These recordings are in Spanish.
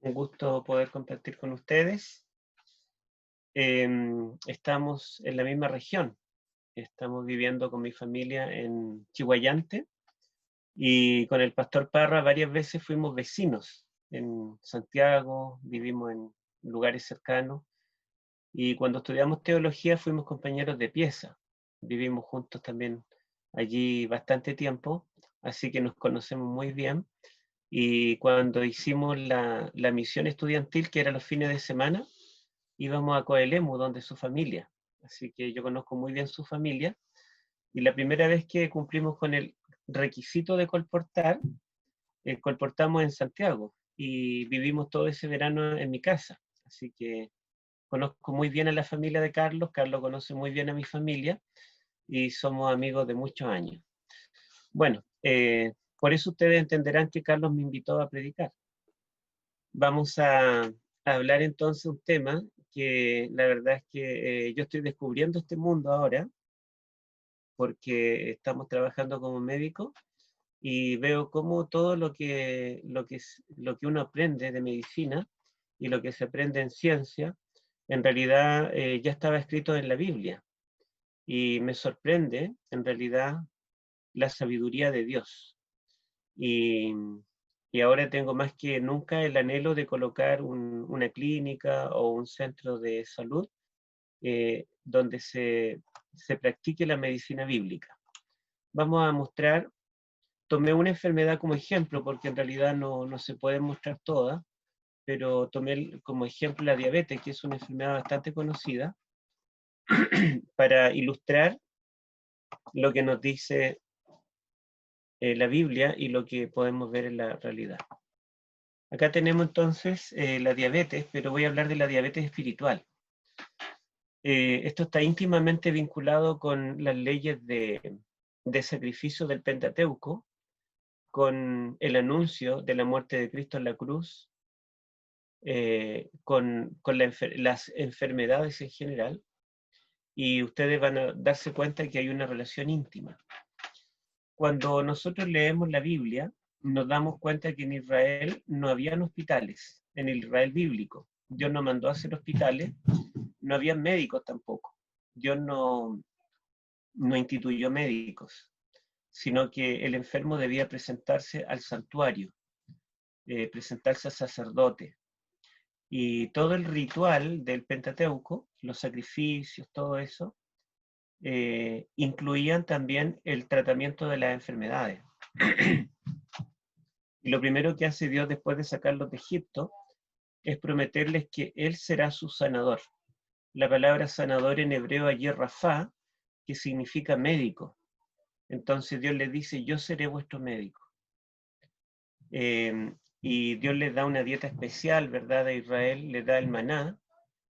Un gusto poder compartir con ustedes. Estamos en la misma región. Estamos viviendo con mi familia en Chihuayante y con el pastor Parra varias veces fuimos vecinos en Santiago, vivimos en lugares cercanos y cuando estudiamos teología fuimos compañeros de pieza. Vivimos juntos también allí bastante tiempo, así que nos conocemos muy bien. Y cuando hicimos la misión estudiantil, que era los fines de semana, íbamos a Coelemu, donde su familia. Así que yo conozco muy bien su familia. Y la primera vez que cumplimos con el requisito de colportar, colportamos en Santiago y vivimos todo ese verano en mi casa. Así que conozco muy bien a la familia de Carlos, Carlos conoce muy bien a mi familia y somos amigos de muchos años. Bueno, por eso ustedes entenderán que Carlos me invitó a predicar. Vamos a hablar entonces un tema que la verdad es que yo estoy descubriendo este mundo ahora porque estamos trabajando como médicos y veo cómo todo lo que uno aprende de medicina y lo que se aprende en ciencia, en realidad ya estaba escrito en la Biblia. Y me sorprende, en realidad, la sabiduría de Dios. Y, y ahora tengo más que nunca el anhelo de colocar una clínica o un centro de salud donde se practique la medicina bíblica. Vamos a mostrar, tomé una enfermedad como ejemplo, porque en realidad no se pueden mostrar todas, pero tomé como ejemplo la diabetes, que es una enfermedad bastante conocida, para ilustrar lo que nos dice la Biblia y lo que podemos ver en la realidad. Acá tenemos entonces la diabetes, pero voy a hablar de la diabetes espiritual. Esto está íntimamente vinculado con las leyes de sacrificio del Pentateuco, con el anuncio de la muerte de Cristo en la cruz, con las enfermedades en general, y ustedes van a darse cuenta que hay una relación íntima. Cuando nosotros leemos la Biblia, nos damos cuenta que en Israel no habían hospitales, en el Israel bíblico. Dios no mandó a hacer hospitales, no había médicos tampoco. Dios no instituyó médicos, sino que el enfermo debía presentarse al santuario, presentarse al sacerdote. Y todo el ritual del Pentateuco, los sacrificios, todo eso, incluían también el tratamiento de las enfermedades. Y lo primero que hace Dios después de sacarlos de Egipto es prometerles que Él será su sanador. La palabra sanador en hebreo allí es Rafá, que significa médico. Entonces Dios les dice, yo seré vuestro médico. Y Dios les da una dieta especial, ¿verdad? A Israel le da el maná,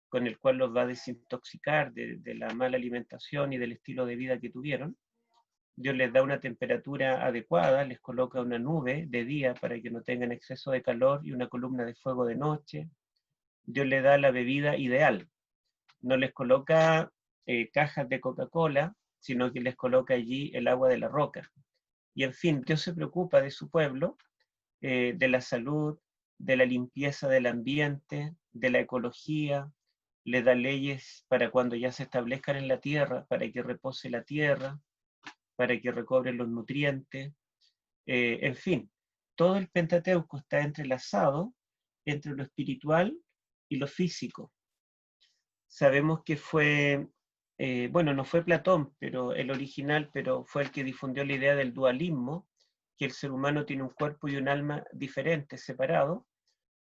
con el cual los va a desintoxicar de la mala alimentación y del estilo de vida que tuvieron. Dios les da una temperatura adecuada, les coloca una nube de día para que no tengan exceso de calor y una columna de fuego de noche. Dios les da la bebida ideal. No les coloca cajas de Coca-Cola, sino que les coloca allí el agua de la roca. Y en fin, Dios se preocupa de su pueblo, de la salud, de la limpieza del ambiente, de la ecología, le da leyes para cuando ya se establezcan en la tierra, para que repose la tierra, para que recobren los nutrientes, en fin, todo el Pentateuco está entrelazado entre lo espiritual y lo físico. Sabemos que fue, bueno, no fue Platón, pero el original, pero fue el que difundió la idea del dualismo, que el ser humano tiene un cuerpo y un alma diferentes, separados.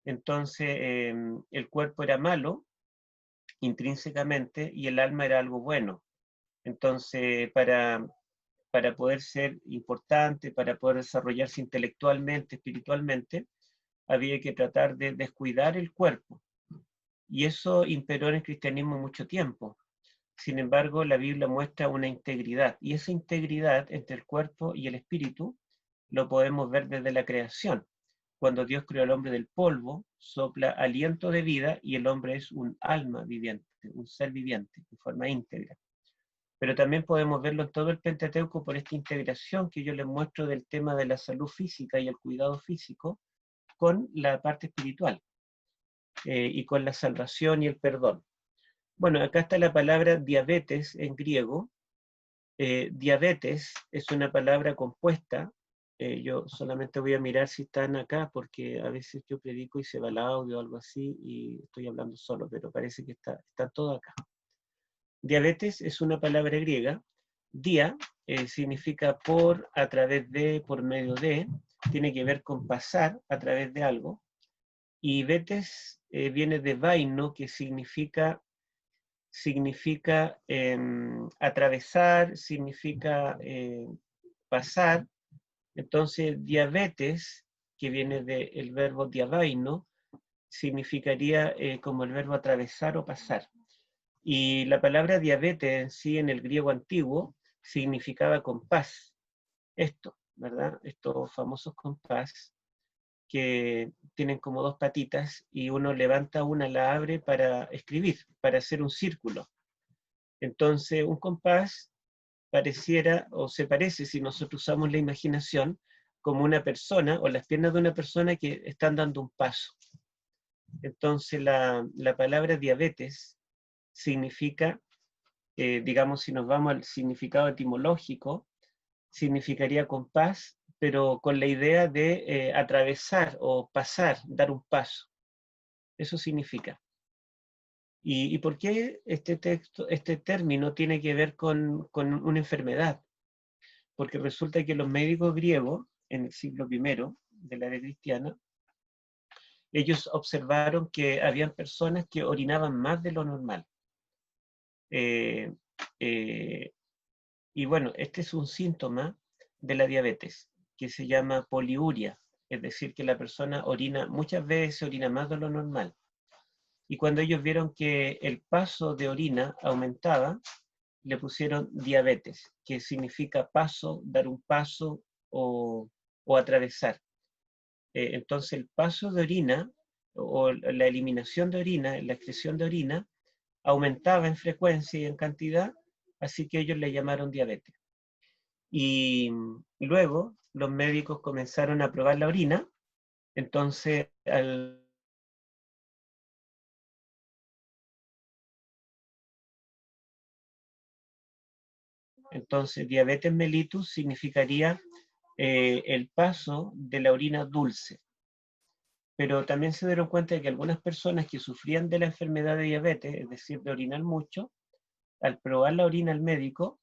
Entonces, el cuerpo era malo intrínsecamente y el alma era algo bueno. Entonces, para poder ser importante, para poder desarrollarse intelectualmente, espiritualmente, había que tratar de descuidar el cuerpo. Y eso imperó en el cristianismo mucho tiempo. Sin embargo, la Biblia muestra una integridad, y esa integridad entre el cuerpo y el espíritu lo podemos ver desde la creación. Cuando Dios creó al hombre del polvo, sopla aliento de vida y el hombre es un alma viviente, un ser viviente, de forma íntegra. Pero también podemos verlo en todo el Pentateuco por esta integración que yo les muestro del tema de la salud física y el cuidado físico con la parte espiritual. y con la salvación y el perdón. Bueno, acá está la palabra diabetes en griego. Diabetes es una palabra compuesta. Yo solamente voy a mirar si están acá, porque a veces yo predico y se va el audio o algo así, y estoy hablando solo, pero parece que está todo acá. Diabetes es una palabra griega. Dia significa por, a través de, por medio de, tiene que ver con pasar a través de algo. Y betes viene de vaino, que significa atravesar, significa pasar. Entonces, diabetes, que viene del verbo diabaino, significaría como el verbo atravesar o pasar. Y la palabra diabetes en sí, en el griego antiguo, significaba compás. Esto, ¿verdad? Estos famosos compás que tienen como dos patitas y uno levanta una, la abre para escribir, para hacer un círculo. Entonces, un compás pareciera o se parece, si nosotros usamos la imaginación, como una persona o las piernas de una persona que están dando un paso. Entonces, la palabra diabetes significa, digamos, si nos vamos al significado etimológico, significaría compás, pero con la idea de atravesar o pasar, dar un paso. Eso significa. ¿Y por qué este término tiene que ver con una enfermedad? Porque resulta que los médicos griegos, en el siglo I de la era cristiana, ellos observaron que habían personas que orinaban más de lo normal. Eh, eh, y bueno, este es un síntoma de la diabetes, que se llama poliuria, es decir, que la persona orina muchas veces, orina más de lo normal. Y cuando ellos vieron que el paso de orina aumentaba, le pusieron diabetes, que significa paso, dar un paso o atravesar. Entonces el paso de orina o la eliminación de orina, la excreción de orina, aumentaba en frecuencia y en cantidad, así que ellos le llamaron diabetes. Y luego los médicos comenzaron a probar la orina, entonces entonces diabetes mellitus significaría el paso de la orina dulce. Pero también se dieron cuenta de que algunas personas que sufrían de la enfermedad de diabetes, es decir, de orinar mucho, al probar la orina al médico,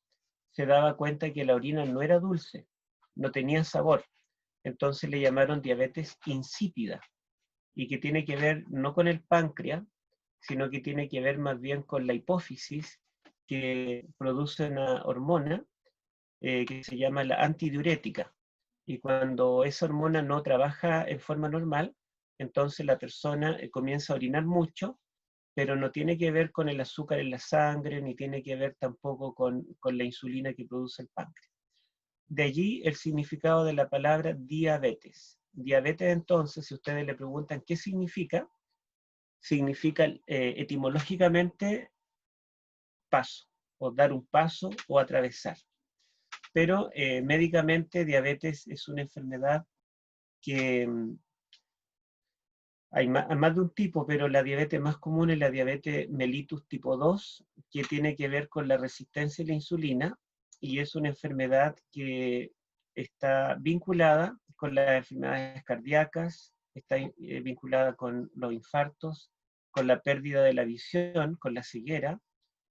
se daba cuenta que la orina no era dulce, no tenía sabor. Entonces le llamaron diabetes insípida, y que tiene que ver no con el páncreas, sino que tiene que ver más bien con la hipófisis, que produce una hormona que se llama la antidiurética. Y cuando esa hormona no trabaja en forma normal, entonces la persona comienza a orinar mucho, pero no tiene que ver con el azúcar en la sangre, ni tiene que ver tampoco con la insulina que produce el páncreas. De allí el significado de la palabra diabetes. Diabetes, entonces, si ustedes le preguntan qué significa etimológicamente paso, o dar un paso o atravesar. Pero médicamente diabetes es una enfermedad que hay más de un tipo, pero la diabetes más común es la diabetes mellitus tipo 2, que tiene que ver con la resistencia a la insulina, y es una enfermedad que está vinculada con las enfermedades cardíacas, está vinculada con los infartos, con la pérdida de la visión, con la ceguera,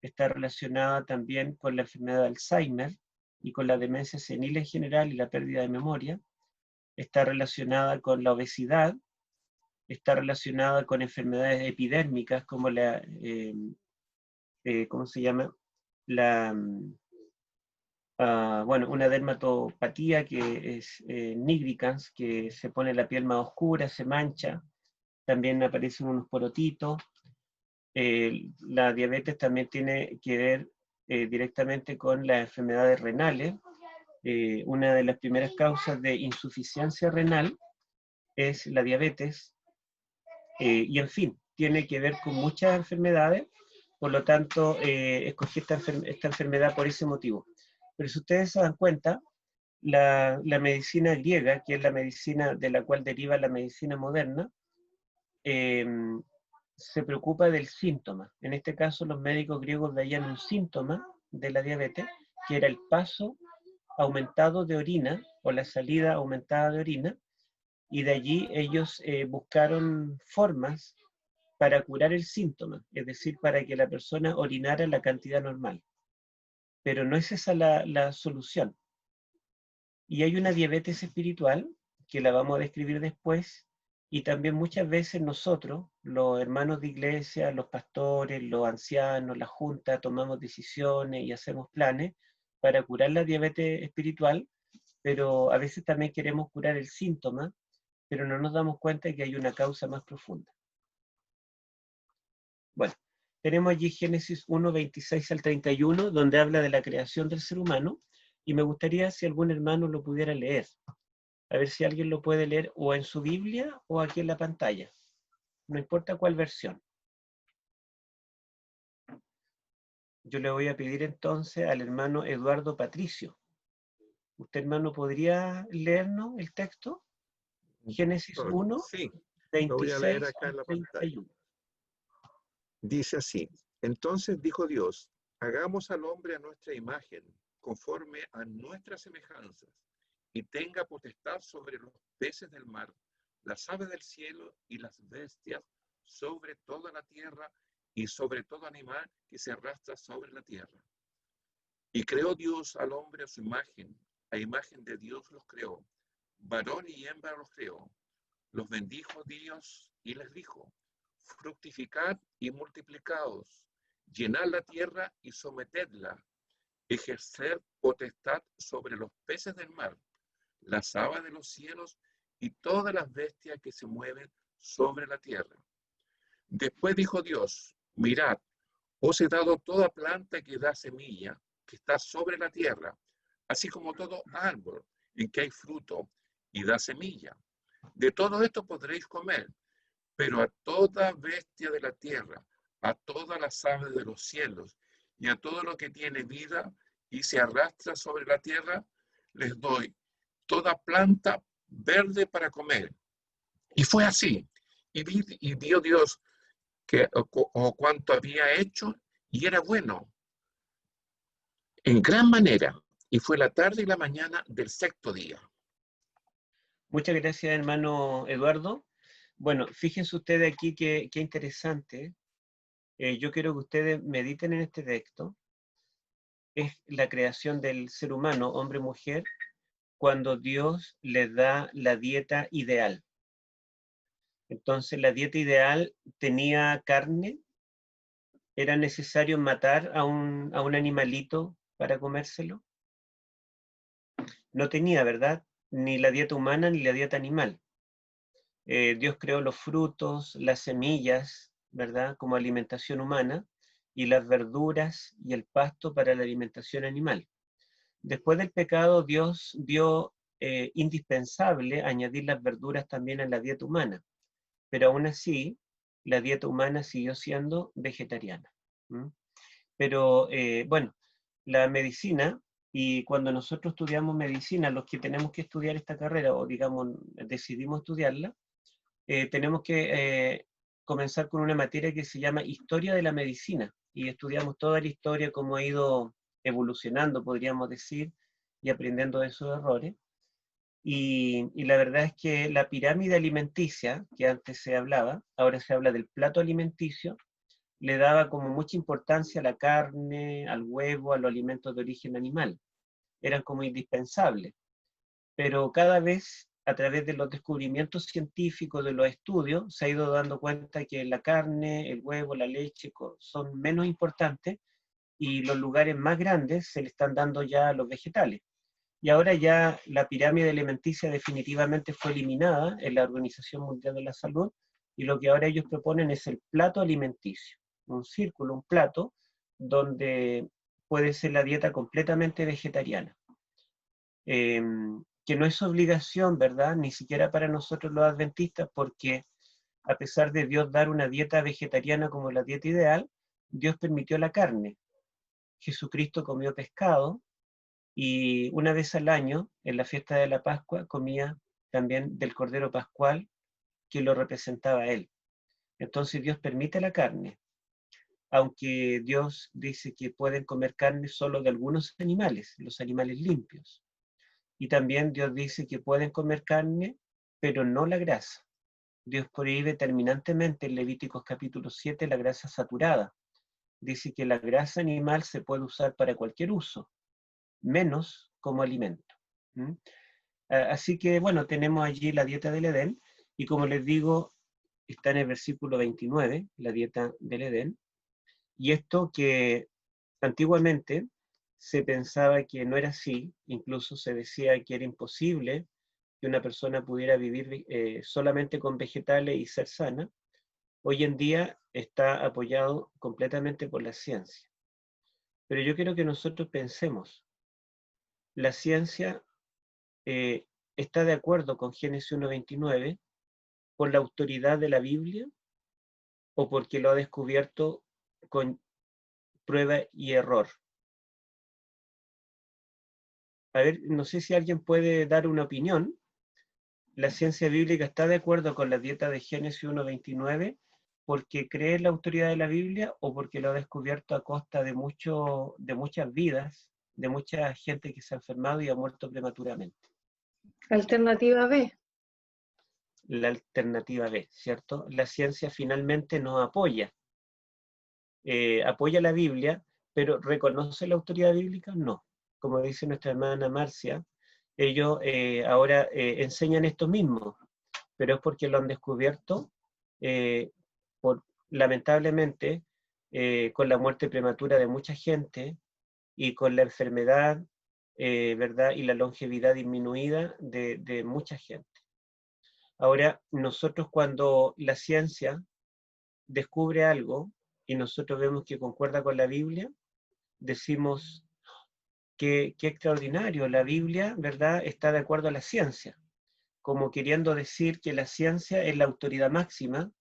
está relacionada también con la enfermedad de Alzheimer y con la demencia senil en general y la pérdida de memoria, está relacionada con la obesidad, está relacionada con enfermedades epidérmicas como ¿cómo se llama? La, bueno, una dermatopatía que es nigricans, que se pone la piel más oscura, se mancha, también aparecen unos porotitos. La diabetes también tiene que ver directamente con las enfermedades renales. Una de las primeras causas de insuficiencia renal es la diabetes, y en fin, tiene que ver con muchas enfermedades, por lo tanto, escogí esta enfermedad por ese motivo. Pero si ustedes se dan cuenta, la medicina griega, que es la medicina de la cual deriva la medicina moderna, eh, se preocupa del síntoma. En este caso, los médicos griegos veían un síntoma de la diabetes, que era el paso aumentado de orina o la salida aumentada de orina, y de allí ellos buscaron formas para curar el síntoma, es decir, para que la persona orinara la cantidad normal. Pero no es esa la solución. Y hay una diabetes espiritual, que la vamos a describir después, y también muchas veces nosotros, los hermanos de iglesia, los pastores, los ancianos, la junta, tomamos decisiones y hacemos planes para curar la diabetes espiritual, pero a veces también queremos curar el síntoma, pero no nos damos cuenta de que hay una causa más profunda. Bueno, tenemos allí Génesis 1, 26 al 31, donde habla de la creación del ser humano, y me gustaría si algún hermano lo pudiera leer. A ver si alguien lo puede leer o en su Biblia o aquí en la pantalla. No importa cuál versión. Yo le voy a pedir entonces al hermano Eduardo Patricio. ¿Usted, hermano, podría leernos el texto? Génesis 1, Sí, lo voy a leer 26 acá en al la pantalla. 31. Dice así: Entonces dijo Dios, hagamos al hombre a nuestra imagen, conforme a nuestras semejanzas, y tenga potestad sobre los peces del mar, las aves del cielo y las bestias, sobre toda la tierra y sobre todo animal que se arrastra sobre la tierra. Y creó Dios al hombre a su imagen, a imagen de Dios los creó, varón y hembra los creó. Los bendijo Dios y les dijo: fructificad y multiplicaos, llenad la tierra y sometedla, ejercer potestad sobre los peces del mar, las aves de los cielos y todas las bestias que se mueven sobre la tierra. Después dijo Dios: mirad, os he dado toda planta que da semilla, que está sobre la tierra, así como todo árbol en que hay fruto y da semilla. De todo esto podréis comer, pero a toda bestia de la tierra, a todas las aves de los cielos y a todo lo que tiene vida y se arrastra sobre la tierra, les doy toda planta verde para comer. Y fue así. Y vio Dios que cuanto había hecho, y era bueno, en gran manera. Y fue la tarde y la mañana del sexto día. Muchas gracias, hermano Eduardo. Bueno, fíjense ustedes aquí qué interesante. Yo quiero que ustedes mediten en este texto. Es la creación del ser humano, hombre-mujer, cuando Dios les da la dieta ideal. Entonces, la dieta ideal tenía carne, era necesario matar a un animalito para comérselo. No tenía, ¿verdad? Ni la dieta humana ni la dieta animal. Dios creó los frutos, las semillas, ¿verdad? Como alimentación humana, y las verduras y el pasto para la alimentación animal. Después del pecado, Dios vio indispensable añadir las verduras también a la dieta humana, pero aún así, la dieta humana siguió siendo vegetariana. ¿Mm? Pero bueno, la medicina, y cuando nosotros estudiamos medicina, los que tenemos que estudiar esta carrera, o digamos, decidimos estudiarla, tenemos que comenzar con una materia que se llama Historia de la Medicina, y estudiamos toda la historia, cómo ha ido evolucionando, podríamos decir, y aprendiendo de esos errores. Y la verdad es que la pirámide alimenticia, que antes se hablaba, ahora se habla del plato alimenticio, le daba como mucha importancia a la carne, al huevo, a los alimentos de origen animal. Eran como indispensables. Pero cada vez, a través de los descubrimientos científicos, de los estudios, se ha ido dando cuenta que la carne, el huevo, la leche son menos importantes y los lugares más grandes se le están dando ya a los vegetales. Y ahora ya la pirámide alimenticia definitivamente fue eliminada en la Organización Mundial de la Salud, y lo que ahora ellos proponen es el plato alimenticio, un círculo, un plato, donde puede ser la dieta completamente vegetariana. Que no es obligación, ¿verdad? Ni siquiera para nosotros los adventistas, porque a pesar de Dios dar una dieta vegetariana como la dieta ideal, Dios permitió la carne. Jesucristo comió pescado, y una vez al año, en la fiesta de la Pascua, comía también del Cordero Pascual, que lo representaba a él. Entonces Dios permite la carne, aunque Dios dice que pueden comer carne solo de algunos animales, los animales limpios. Y también Dios dice que pueden comer carne, pero no la grasa. Dios prohíbe terminantemente en Levíticos capítulo 7 la grasa saturada. Dice que la grasa animal se puede usar para cualquier uso, menos como alimento. ¿Mm? Así que, bueno, tenemos allí la dieta del Edén, y como les digo, está en el versículo 29, la dieta del Edén, y esto que antiguamente se pensaba que no era así, incluso se decía que era imposible que una persona pudiera vivir solamente con vegetales y ser sana, hoy en día está apoyado completamente por la ciencia. Pero yo quiero que nosotros pensemos, la ciencia eh, está de acuerdo con Génesis 1:29 por la autoridad de la Biblia o porque lo ha descubierto con prueba y error. A ver, no sé si alguien puede dar una opinión. ¿La ciencia bíblica está de acuerdo con la dieta de Génesis 1:29 porque cree en la autoridad de la Biblia o porque lo ha descubierto a costa de muchas vidas, de mucha gente que se ha enfermado y ha muerto prematuramente? Alternativa B. La alternativa B, ¿cierto? La ciencia finalmente nos apoya. Apoya la Biblia, pero ¿reconoce la autoridad bíblica? No. Como dice nuestra hermana Marcia, ellos ahora enseñan esto mismo, pero es porque lo han descubierto, eh, lamentablemente, con la muerte prematura de mucha gente y con la enfermedad, ¿verdad? Y la longevidad disminuida de mucha gente. Ahora, nosotros cuando la ciencia descubre algo y nosotros vemos que concuerda con la Biblia, decimos qué extraordinario, la Biblia, ¿verdad?, está de acuerdo a la ciencia, como queriendo decir que la ciencia es la autoridad máxima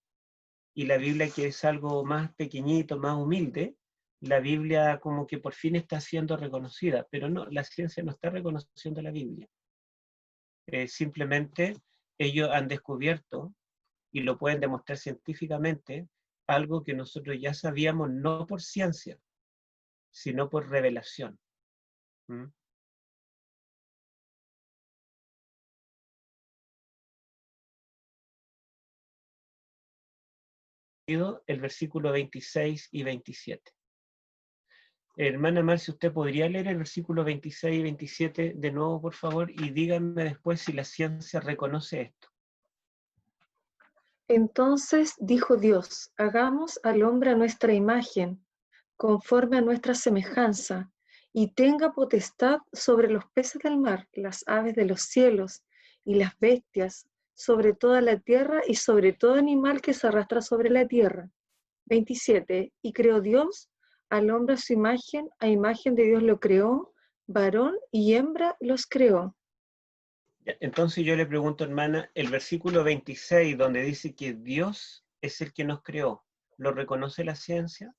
y la Biblia, que es algo más pequeñito, más humilde, la Biblia como que por fin está siendo reconocida, pero no, la ciencia no está reconociendo la Biblia. Simplemente ellos han descubierto, y lo pueden demostrar científicamente, algo que nosotros ya sabíamos no por ciencia, sino por revelación. ¿Mm? El versículo 26 y 27. Hermana Marcia, ¿usted podría leer el versículo 26 y 27 de nuevo, por favor? Y díganme después si la ciencia reconoce esto. Entonces dijo Dios, hagamos al hombre a nuestra imagen, conforme a nuestra semejanza, y tenga potestad sobre los peces del mar, las aves de los cielos y las bestias, sobre toda la tierra y sobre todo animal que se arrastra sobre la tierra. 27. Y creó Dios al hombre a su imagen, a imagen de Dios lo creó, varón y hembra los creó. Entonces yo le pregunto, hermana, el versículo 26, donde dice que Dios es el que nos creó, ¿lo reconoce la ciencia?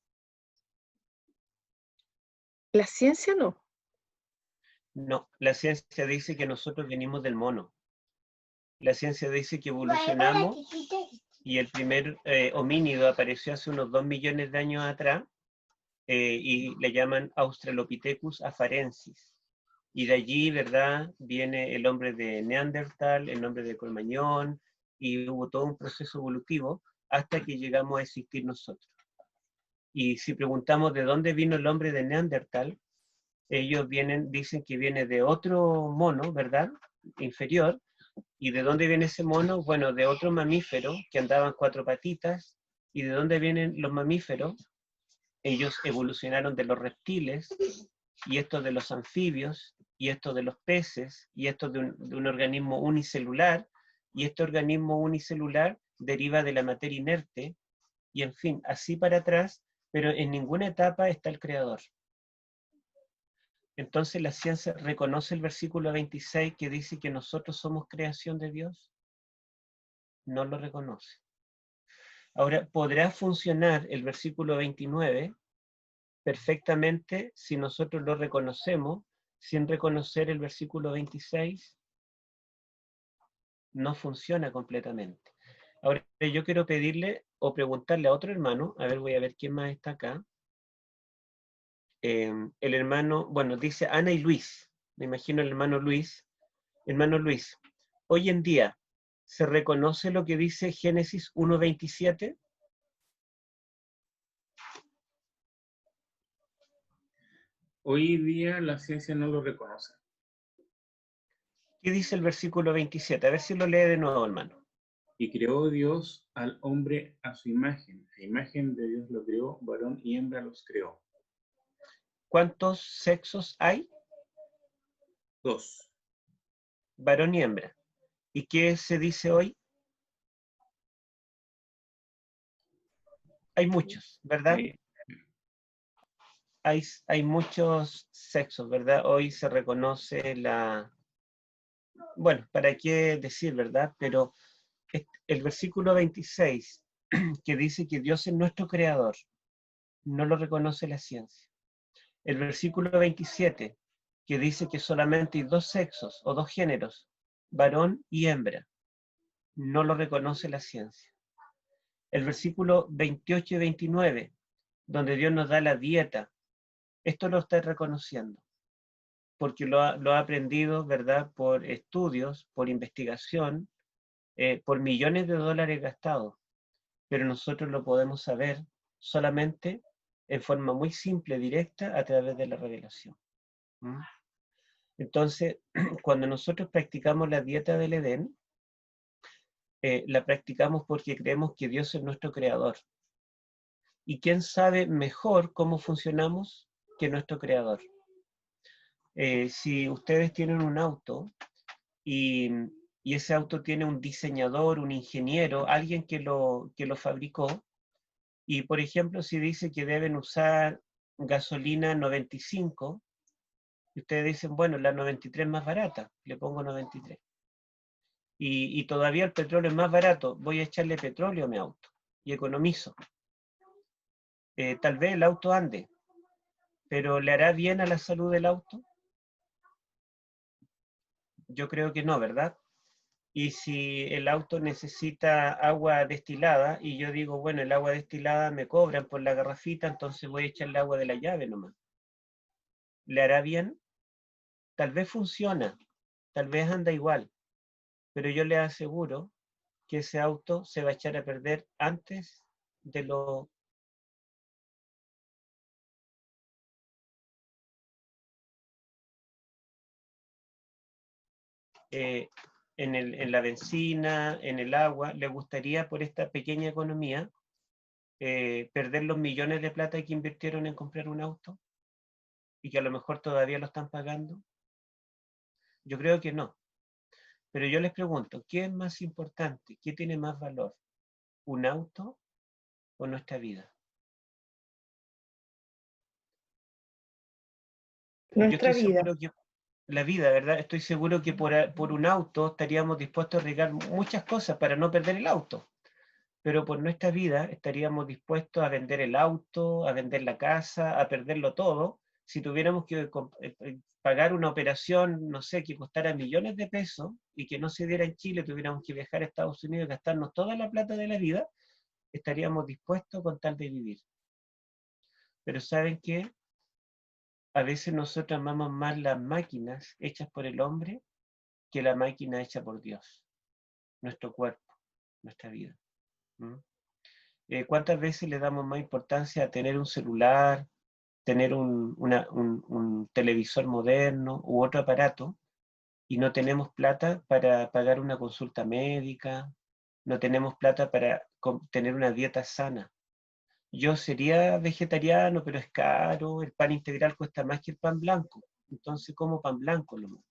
La ciencia no. No, la ciencia dice que nosotros venimos del mono. La ciencia dice que evolucionamos y el primer homínido apareció hace unos 2 millones de años atrás y le llaman Australopithecus afarensis. Y de allí, ¿verdad?, viene el hombre de Neandertal, el hombre de Cro-Magnon, y hubo todo un proceso evolutivo hasta que llegamos a existir nosotros. Y si preguntamos de dónde vino el hombre de Neandertal, ellos dicen que viene de otro mono, ¿verdad?, inferior. ¿Y de dónde viene ese mono? Bueno, de otro mamífero que andaba en 4 patitas. ¿Y de dónde vienen los mamíferos? Ellos evolucionaron de los reptiles, y estos de los anfibios, y estos de los peces, y estos de un organismo unicelular, y este organismo unicelular deriva de la materia inerte, y en fin, así para atrás, pero en ninguna etapa está el creador. Entonces la ciencia reconoce el versículo 26 que dice que nosotros somos creación de Dios. No lo reconoce. Ahora, ¿podrá funcionar el versículo 29 perfectamente si nosotros lo reconocemos sin reconocer el versículo 26? No funciona completamente. Ahora yo quiero pedirle o preguntarle a otro hermano, a ver, voy a ver quién más está acá. El hermano, bueno, dice Ana y Luis, me imagino el hermano Luis. Hermano Luis, hoy en día, ¿se reconoce lo que dice Génesis 1:27? Hoy día la ciencia no lo reconoce. ¿Qué dice el versículo 27? A ver si lo lee de nuevo, hermano. Y creó Dios al hombre a su imagen. A imagen de Dios lo creó, varón y hembra los creó. ¿Cuántos sexos hay? 2. Varón y hembra. ¿Y qué se dice hoy? Hay muchos, ¿verdad? Hay muchos sexos, ¿verdad? Hoy se reconoce la... Bueno, ¿para qué decir, verdad? Pero el versículo 26, que dice que Dios es nuestro creador, no lo reconoce la ciencia. El versículo 27, que dice que solamente hay dos sexos o dos géneros, varón y hembra, no lo reconoce la ciencia. El versículo 28 y 29, donde Dios nos da la dieta, esto lo está reconociendo, porque lo ha aprendido, ¿verdad?, por estudios, por investigación, por millones de dólares gastados, pero nosotros lo podemos saber solamente en forma muy simple, directa, a través de la revelación. ¿Mm? Entonces, cuando nosotros practicamos la dieta del Edén, la practicamos porque creemos que Dios es nuestro creador. ¿Y quién sabe mejor cómo funcionamos que nuestro creador? Si ustedes tienen un auto y ese auto tiene un diseñador, un ingeniero, alguien que lo fabricó, y por ejemplo, si dice que deben usar gasolina 95, y ustedes dicen, bueno, la 93 es más barata, le pongo 93. Y todavía el petróleo es más barato, voy a echarle petróleo a mi auto y economizo. Tal vez el auto ande, pero ¿le hará bien a la salud del auto? Yo creo que no, ¿verdad? Y si el auto necesita agua destilada y yo digo, bueno, el agua destilada me cobran por la garrafita, entonces voy a echarle agua de la llave nomás. ¿Le hará bien? Tal vez funciona, tal vez anda igual, pero yo le aseguro que ese auto se va a echar a perder antes de lo... en la benzina, en el agua. Le gustaría, por esta pequeña economía, perder los millones de plata que invirtieron en comprar un auto y que a lo mejor todavía lo están pagando. Yo creo que no. Pero yo les pregunto, ¿qué es más importante? ¿Qué tiene más valor? ¿Un auto o nuestra vida? Nuestra Yo estoy vida. seguro que la vida, ¿verdad? Estoy seguro que por un auto estaríamos dispuestos a arriesgar muchas cosas para no perder el auto. Pero por nuestra vida estaríamos dispuestos a vender el auto, a vender la casa, a perderlo todo, si tuviéramos que pagar una operación, no sé, que costara millones de pesos y que no se diera en Chile, tuviéramos que viajar a Estados Unidos y gastarnos toda la plata de la vida, estaríamos dispuestos con tal de vivir. Pero ¿saben qué? A veces nosotros amamos más las máquinas hechas por el hombre que la máquina hecha por Dios, nuestro cuerpo, nuestra vida. ¿Mm? ¿Cuántas veces le damos más importancia a tener un celular, tener un televisor moderno u otro aparato, y no tenemos plata para pagar una consulta médica, no tenemos plata para tener una dieta sana? Yo sería vegetariano, pero es caro, el pan integral cuesta más que el pan blanco, entonces como pan blanco lo más.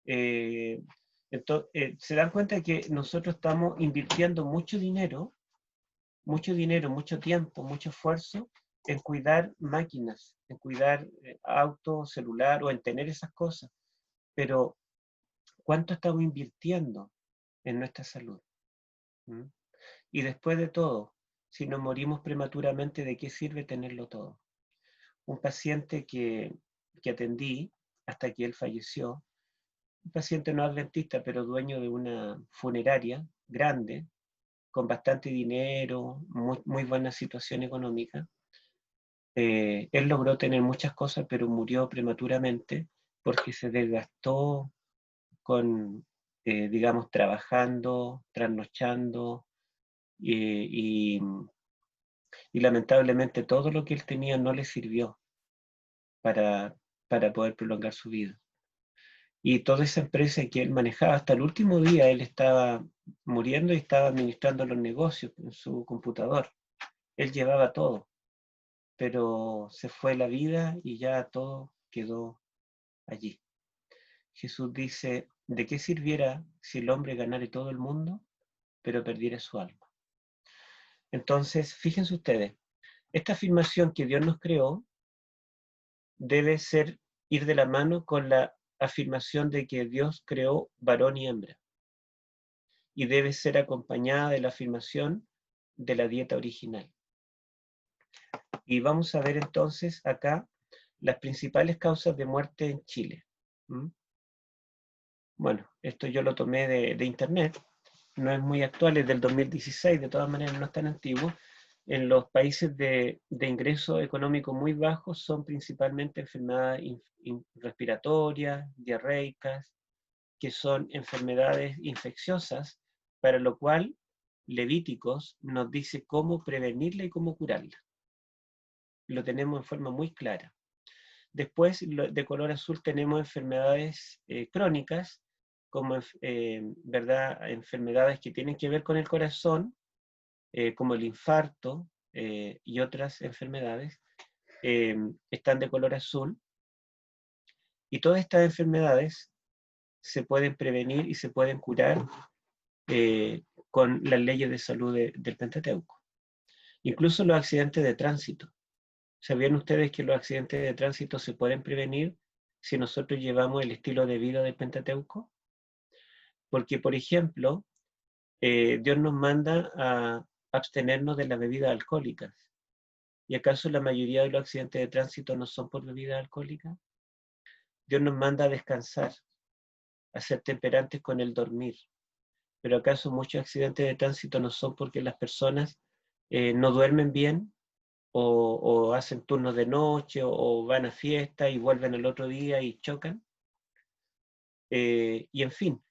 Se dan cuenta de que nosotros estamos invirtiendo mucho dinero, mucho tiempo, mucho esfuerzo en cuidar máquinas, en cuidar auto, celular o en tener esas cosas. Pero, ¿cuánto estamos invirtiendo en nuestra salud? ¿Mm? Y después de todo, si nos morimos prematuramente, ¿de qué sirve tenerlo todo? Un paciente que atendí hasta que él falleció, un paciente no adventista, pero dueño de una funeraria grande, con bastante dinero, muy buena situación económica. Él logró tener muchas cosas, pero murió prematuramente porque se desgastó con, digamos, trabajando, trasnochando, y lamentablemente todo lo que él tenía no le sirvió para poder prolongar su vida. Y toda esa empresa que él manejaba, hasta el último día él estaba muriendo y estaba administrando los negocios en su computador. Él llevaba todo, pero se fue la vida y ya todo quedó allí. Jesús dice, ¿de qué sirviera si el hombre ganara todo el mundo, pero perdiera su alma? Entonces, fíjense ustedes, esta afirmación que Dios nos creó debe ir de la mano con la afirmación de que Dios creó varón y hembra. Y debe ser acompañada de la afirmación de la dieta original. Y vamos a ver entonces acá las principales causas de muerte en Chile. Bueno, esto yo lo tomé de internet, no es muy actual, es del 2016, de todas maneras no es tan antiguo. En los países de ingreso económico muy bajos son principalmente enfermedades respiratorias, diarreicas, que son enfermedades infecciosas, para lo cual Levíticos nos dice cómo prevenirla y cómo curarla. Lo tenemos en forma muy clara. Después, de color azul, tenemos enfermedades crónicas, como ¿verdad? Enfermedades que tienen que ver con el corazón, como el infarto y otras enfermedades, están de color azul. Y todas estas enfermedades se pueden prevenir y se pueden curar con las leyes de salud del Pentateuco. Incluso los accidentes de tránsito. ¿Sabían ustedes que los accidentes de tránsito se pueden prevenir si nosotros llevamos el estilo de vida del Pentateuco? Porque, por ejemplo, Dios nos manda a abstenernos de las bebidas alcohólicas. ¿Y acaso la mayoría de los accidentes de tránsito no son por bebidas alcohólicas? Dios nos manda a descansar, a ser temperantes con el dormir. ¿Pero acaso muchos accidentes de tránsito no son porque las personas no duermen bien o hacen turnos de noche o van a fiesta y vuelven al otro día y chocan? Y en fin,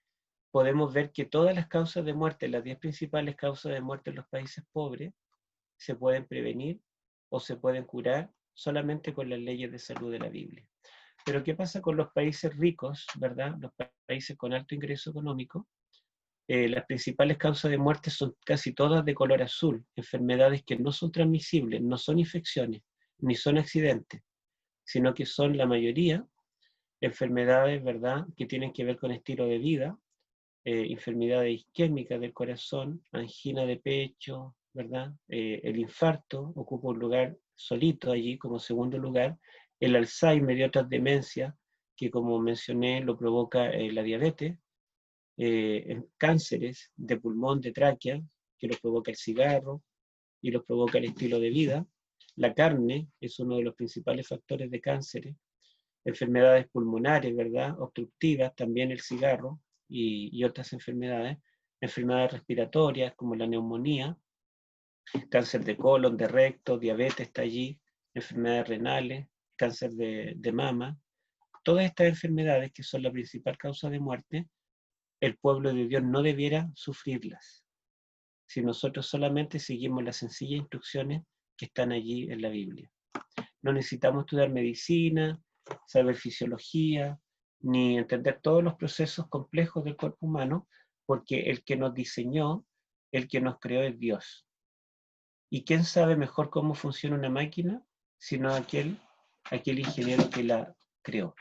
podemos ver que todas las causas de muerte, las 10 principales causas de muerte en los países pobres, se pueden prevenir o se pueden curar solamente con las leyes de salud de la Biblia. Pero ¿qué pasa con los países ricos, verdad? Los países con alto ingreso económico. Las principales causas de muerte son casi todas de color azul, enfermedades que no son transmisibles, no son infecciones, ni son accidentes, sino que son la mayoría enfermedades, ¿verdad?, que tienen que ver con estilo de vida, enfermedades isquémicas del corazón, angina de pecho, ¿verdad? El infarto ocupa un lugar solito allí como segundo lugar, el Alzheimer y otras demencias, que como mencioné lo provoca la diabetes, cánceres de pulmón, de tráquea, que los provoca el cigarro y los provoca el estilo de vida. La carne es uno de los principales factores de cánceres. Enfermedades pulmonares, ¿verdad? Obstructivas, también el cigarro y otras enfermedades. Enfermedades respiratorias como la neumonía, cáncer de colon, de recto, diabetes está allí, enfermedades renales, cáncer de mama. Todas estas enfermedades, que son la principal causa de muerte, el pueblo de Dios no debiera sufrirlas, si nosotros solamente seguimos las sencillas instrucciones que están allí en la Biblia. No necesitamos estudiar medicina, saber fisiología, ni entender todos los procesos complejos del cuerpo humano, porque el que nos diseñó, el que nos creó es Dios. ¿Y quién sabe mejor cómo funciona una máquina, sino aquel ingeniero que la creó?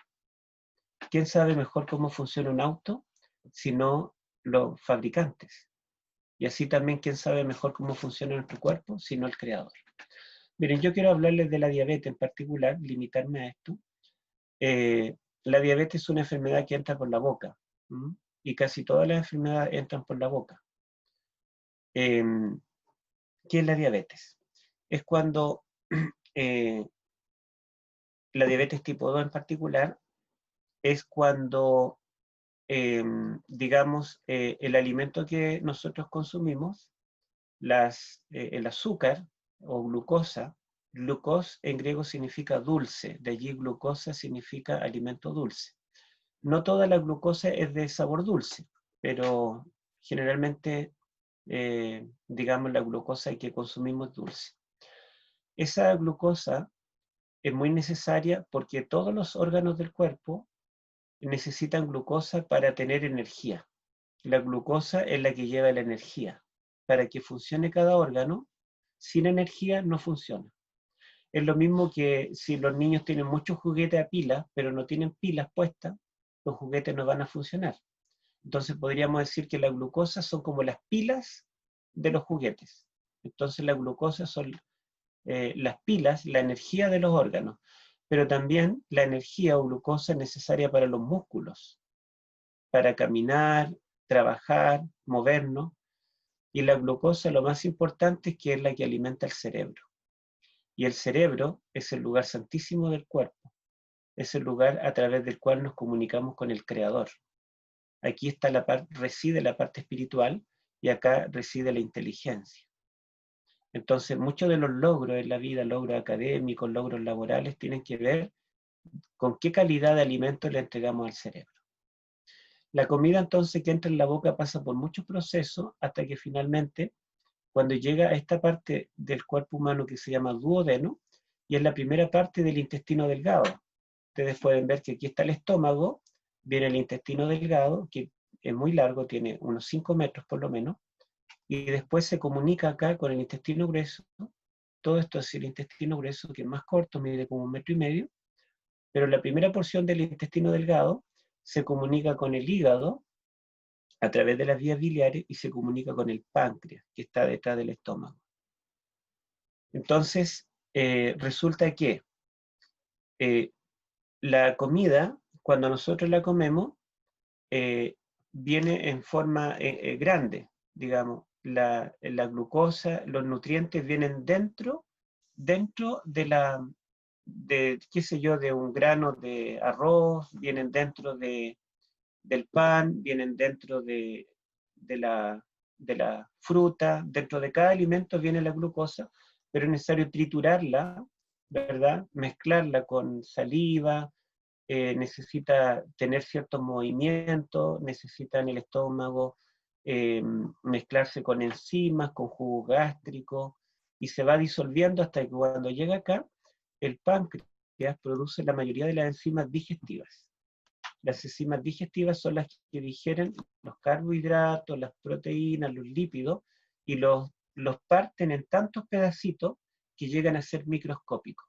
¿Quién sabe mejor cómo funciona un auto, sino los fabricantes? Y así también, ¿quién sabe mejor cómo funciona nuestro cuerpo, sino el creador? Miren, yo quiero hablarles de la diabetes en particular, limitarme a esto. La diabetes es una enfermedad que entra por la boca, y casi todas las enfermedades entran por la boca. ¿Qué es la diabetes? Es cuando la diabetes tipo 2 en particular, es cuando, digamos, el alimento que nosotros consumimos el azúcar o glucosa, glucos en griego significa dulce, de allí glucosa significa alimento dulce. No toda la glucosa es de sabor dulce, pero generalmente, digamos, la glucosa que consumimos es dulce. Esa glucosa es muy necesaria porque todos los órganos del cuerpo necesitan glucosa para tener energía. La glucosa es la que lleva la energía. Para que funcione cada órgano, sin energía no funciona. Es lo mismo que si los niños tienen muchos juguetes a pilas, pero no tienen pilas puestas, los juguetes no van a funcionar. Entonces podríamos decir que la glucosa son como las pilas de los juguetes. Entonces la glucosa son las pilas, la energía de los órganos, pero también la energía o glucosa es necesaria para los músculos, para caminar, trabajar, movernos, y la glucosa lo más importante es que es la que alimenta el cerebro. Y el cerebro es el lugar santísimo del cuerpo, es el lugar a través del cual nos comunicamos con el Creador. Aquí está reside la parte espiritual y acá reside la inteligencia. Entonces, muchos de los logros en la vida, logros académicos, logros laborales, tienen que ver con qué calidad de alimento le entregamos al cerebro. La comida entonces que entra en la boca pasa por muchos procesos hasta que finalmente, cuando llega a esta parte del cuerpo humano que se llama duodeno, y es la primera parte del intestino delgado. Ustedes pueden ver que aquí está el estómago, viene el intestino delgado, que es muy largo, tiene unos 5 metros por lo menos, y después se comunica acá con el intestino grueso. Todo esto es el intestino grueso, que es más corto, mide como 1,5 metros, pero la primera porción del intestino delgado se comunica con el hígado a través de las vías biliares y se comunica con el páncreas, que está detrás del estómago. Entonces, resulta que la comida, cuando nosotros la comemos, viene en forma grande, digamos. La glucosa, los nutrientes vienen dentro qué sé yo, de un grano de arroz, vienen dentro del pan, vienen dentro de la fruta, dentro de cada alimento viene la glucosa, pero es necesario triturarla, ¿verdad? Mezclarla con saliva, necesita tener ciertos movimientos, necesita en el estómago mezclarse con enzimas, con jugo gástrico, y se va disolviendo hasta que cuando llega acá, el páncreas produce la mayoría de las enzimas digestivas. Las enzimas digestivas son las que digieren los carbohidratos, las proteínas, los lípidos, y los parten en tantos pedacitos que llegan a ser microscópicos.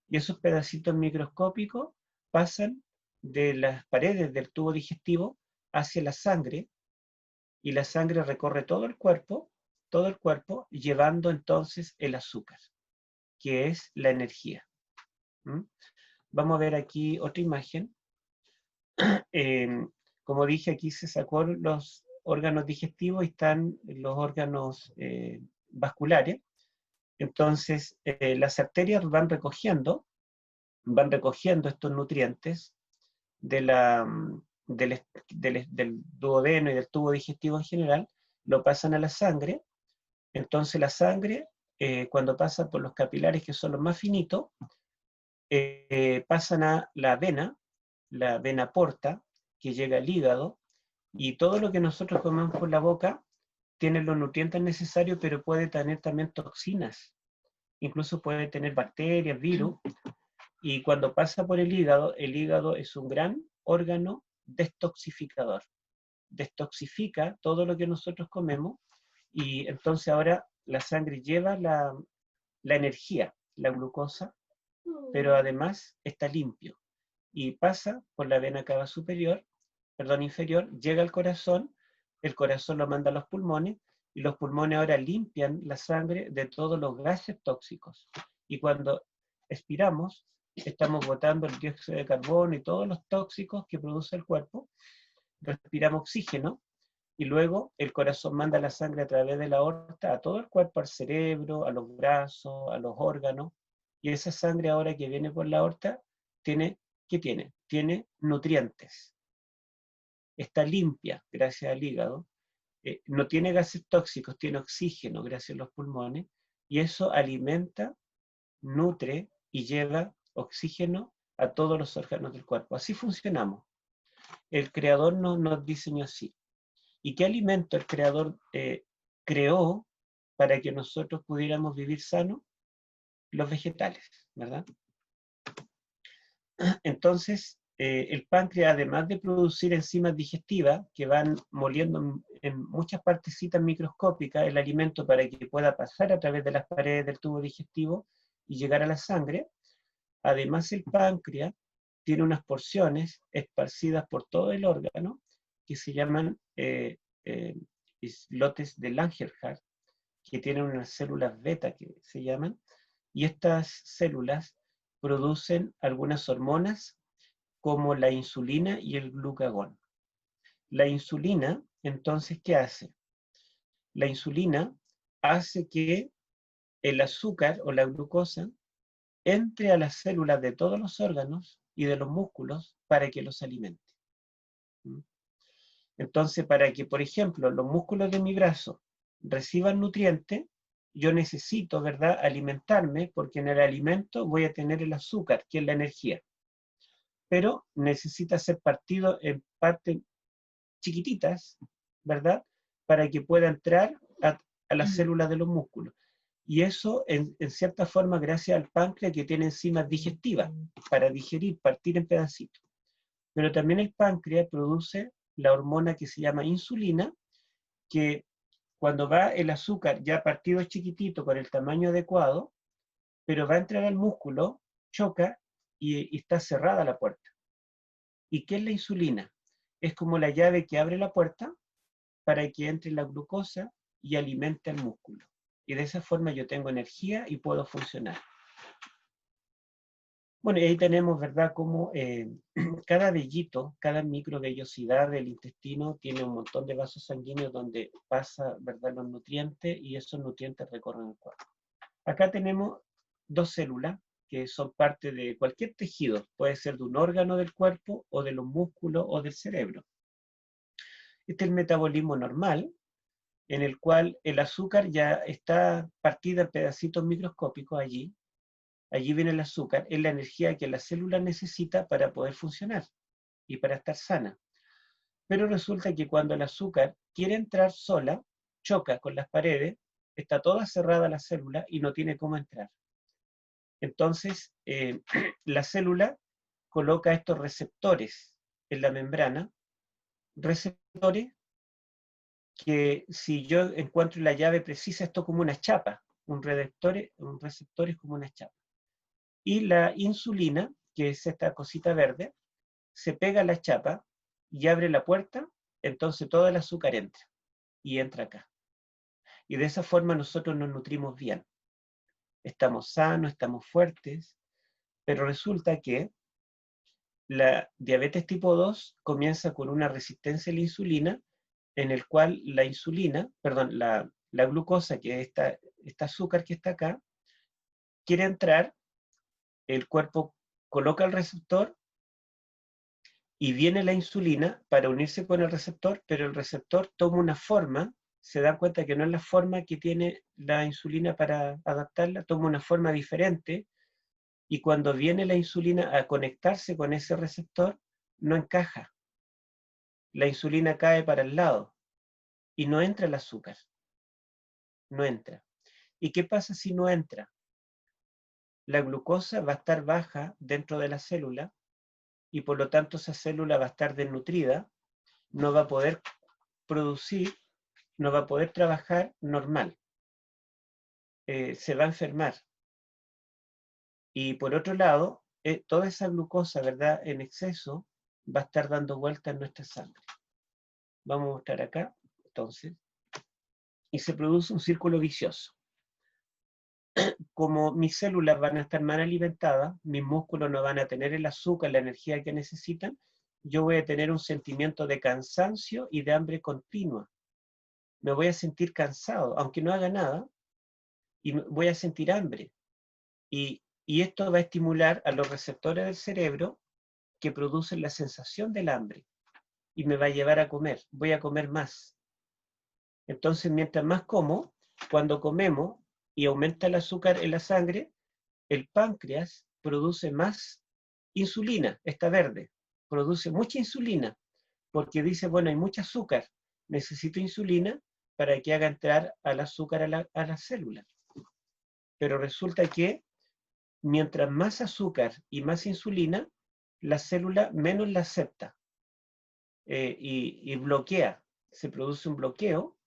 Y esos pedacitos microscópicos pasan de las paredes del tubo digestivo hacia la sangre, y la sangre recorre todo el cuerpo, llevando entonces el azúcar, que es la energía. Vamos a ver aquí otra imagen. Como dije, aquí se sacó los órganos digestivos y están los órganos vasculares. Entonces, las arterias van recogiendo estos nutrientes del duodeno y del tubo digestivo en general, lo pasan a la sangre. Entonces la sangre, cuando pasa por los capilares, que son los más finitos, pasan a la vena porta, que llega al hígado, y todo lo que nosotros comemos por la boca tiene los nutrientes necesarios, pero puede tener también toxinas, incluso puede tener bacterias, virus, y cuando pasa por el hígado es un gran órgano detoxificador. Detoxifica todo lo que nosotros comemos, y entonces ahora la sangre lleva la energía, la glucosa, pero además está limpio, y pasa por la vena cava inferior, llega al corazón, el corazón lo manda a los pulmones, y los pulmones ahora limpian la sangre de todos los gases tóxicos. Y cuando expiramos, estamos botando el dióxido de carbono y todos los tóxicos que produce el cuerpo, respiramos oxígeno, y luego el corazón manda la sangre a través de la aorta a todo el cuerpo, al cerebro, a los brazos, a los órganos, y esa sangre ahora que viene por la aorta, ¿qué tiene? Tiene nutrientes. Está limpia gracias al hígado, no tiene gases tóxicos, tiene oxígeno gracias a los pulmones, y eso alimenta, nutre y lleva oxígeno a todos los órganos del cuerpo. Así funcionamos. El Creador nos diseñó así. ¿Y qué alimento el Creador creó para que nosotros pudiéramos vivir sanos? Los vegetales, ¿verdad? Entonces, el páncreas, además de producir enzimas digestivas que van moliendo en muchas partecitas microscópicas el alimento para que pueda pasar a través de las paredes del tubo digestivo y llegar a la sangre, además el páncreas tiene unas porciones esparcidas por todo el órgano que se llaman islotes de Langerhans, que tienen unas células beta que se llaman, y estas células producen algunas hormonas como la insulina y el glucagón. La insulina, entonces, ¿qué hace? La insulina hace que el azúcar o la glucosa entre a las células de todos los órganos y de los músculos para que los alimente. Entonces, para que, por ejemplo, los músculos de mi brazo reciban nutrientes, yo necesito, ¿verdad?, alimentarme, porque en el alimento voy a tener el azúcar, que es la energía. Pero necesita ser partido en partes chiquititas, ¿verdad?, para que pueda entrar a las células de los músculos. Y eso, en cierta forma, gracias al páncreas, que tiene enzimas digestivas para digerir, partir en pedacitos. Pero también el páncreas produce la hormona que se llama insulina, que cuando va el azúcar ya partido chiquitito con el tamaño adecuado, pero va a entrar al músculo, choca y está cerrada la puerta. ¿Y qué es la insulina? Es como la llave que abre la puerta para que entre la glucosa y alimente al músculo. Y de esa forma yo tengo energía y puedo funcionar. Bueno, y ahí tenemos, ¿verdad?, cómo cada vellito, cada microvellosidad del intestino tiene un montón de vasos sanguíneos donde pasa, ¿verdad?, los nutrientes, y esos nutrientes recorren el cuerpo. Acá tenemos dos células que son parte de cualquier tejido, puede ser de un órgano del cuerpo o de los músculos o del cerebro. Este es el metabolismo normal, en el cual el azúcar ya está partida en pedacitos microscópicos allí. Allí viene el azúcar, es la energía que la célula necesita para poder funcionar y para estar sana. Pero resulta que cuando el azúcar quiere entrar sola, choca con las paredes, está toda cerrada la célula y no tiene cómo entrar. Entonces, la célula coloca estos receptores en la membrana, receptores que, si yo encuentro la llave precisa, esto como una chapa, un receptor es como una chapa. Y la insulina, que es esta cosita verde, se pega a la chapa y abre la puerta, entonces todo el azúcar entra, y entra acá. Y de esa forma nosotros nos nutrimos bien. Estamos sanos, estamos fuertes, pero resulta que la diabetes tipo 2 comienza con una resistencia a la insulina, en el cual la insulina, perdón, la glucosa, que es este azúcar que está acá, quiere entrar, el cuerpo coloca el receptor y viene la insulina para unirse con el receptor, pero el receptor toma una forma, se da cuenta que no es la forma que tiene la insulina para adaptarla, toma una forma diferente, y cuando viene la insulina a conectarse con ese receptor, no encaja. La insulina cae para el lado y no entra el azúcar. No entra. ¿Y qué pasa si no entra? La glucosa va a estar baja dentro de la célula y por lo tanto esa célula va a estar desnutrida, no va a poder producir, no va a poder trabajar normal. Se va a enfermar. Y por otro lado, toda esa glucosa, ¿verdad?, en exceso, va a estar dando vueltas en nuestra sangre. Vamos a mostrar acá, entonces. Y se produce un círculo vicioso. Como mis células van a estar mal alimentadas, mis músculos no van a tener el azúcar, la energía que necesitan, yo voy a tener un sentimiento de cansancio y de hambre continua. Me voy a sentir cansado, aunque no haga nada, y voy a sentir hambre. Y esto va a estimular a los receptores del cerebro que producen la sensación del hambre y me va a llevar a comer. Voy a comer más. Entonces, mientras más como, cuando comemos y aumenta el azúcar en la sangre, el páncreas produce más insulina, esta verde, produce mucha insulina, porque dice, bueno, hay mucho azúcar, necesito insulina para que haga entrar al azúcar a la célula. Pero resulta que mientras más azúcar y más insulina, la célula menos la acepta y bloquea, se produce un bloqueo,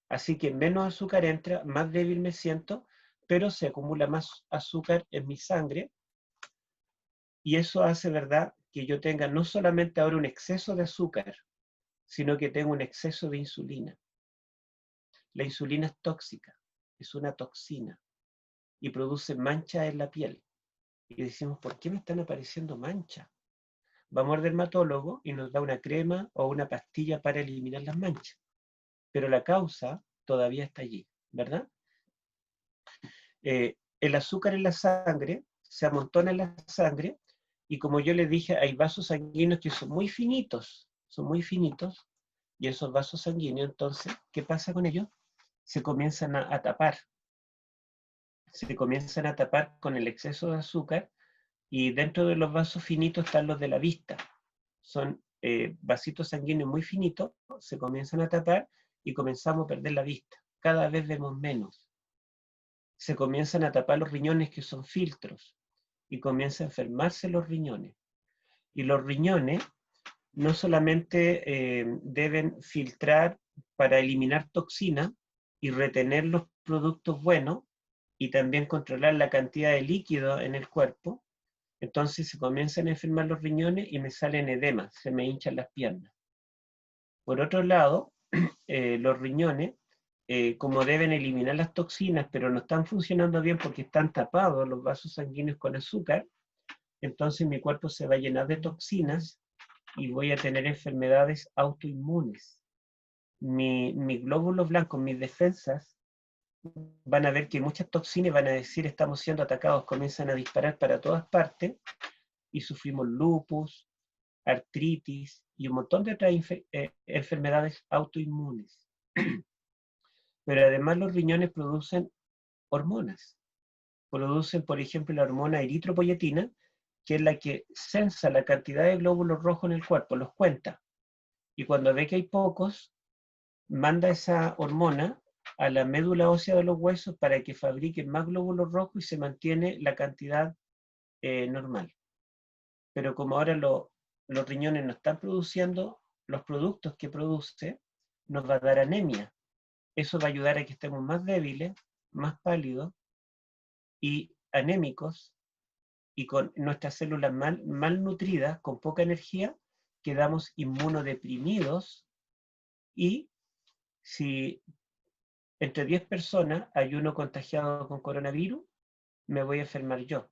así que menos azúcar entra, más débil me siento, pero se acumula más azúcar en mi sangre y eso hace, ¿verdad?, que yo tenga no solamente ahora un exceso de azúcar, sino que tengo un exceso de insulina. La insulina es tóxica, es una toxina y produce manchas en la piel. Y decimos, ¿por qué me están apareciendo manchas? Vamos al dermatólogo y nos da una crema o una pastilla para eliminar las manchas. Pero la causa todavía está allí, ¿verdad? El azúcar en la sangre se amontona en la sangre y como yo les dije, hay vasos sanguíneos que son muy finitos, y esos vasos sanguíneos, entonces, ¿qué pasa con ellos? Se comienzan a tapar. Se comienzan a tapar con el exceso de azúcar y dentro de los vasos finitos están los de la vista. Son vasitos sanguíneos muy finitos, se comienzan a tapar y comenzamos a perder la vista. Cada vez vemos menos. Se comienzan a tapar los riñones, que son filtros, y comienzan a enfermarse los riñones. Y los riñones no solamente deben filtrar para eliminar toxinas y retener los productos buenos, y también controlar la cantidad de líquido en el cuerpo, entonces se comienzan a enfermar los riñones y me salen edemas, se me hinchan las piernas. Por otro lado, los riñones, como deben eliminar las toxinas, pero no están funcionando bien porque están tapados los vasos sanguíneos con azúcar, entonces mi cuerpo se va a llenar de toxinas y voy a tener enfermedades autoinmunes. Mis glóbulos blancos, mis defensas, van a ver que muchas toxinas van a decir estamos siendo atacados, comienzan a disparar para todas partes y sufrimos lupus, artritis y un montón de otras enfermedades autoinmunes. Pero además los riñones producen hormonas. Producen, por ejemplo, la hormona eritropoyetina, que es la que censa la cantidad de glóbulos rojos en el cuerpo, los cuenta. Y cuando ve que hay pocos, manda esa hormona a la médula ósea de los huesos para que fabriquen más glóbulos rojos y se mantiene la cantidad normal. Pero como ahora los riñones no están produciendo los productos que produce, nos va a dar anemia. Eso va a ayudar a que estemos más débiles, más pálidos y anémicos, y con nuestras células mal nutridas, con poca energía, quedamos inmunodeprimidos y si entre 10 personas hay uno contagiado con coronavirus, me voy a enfermar yo,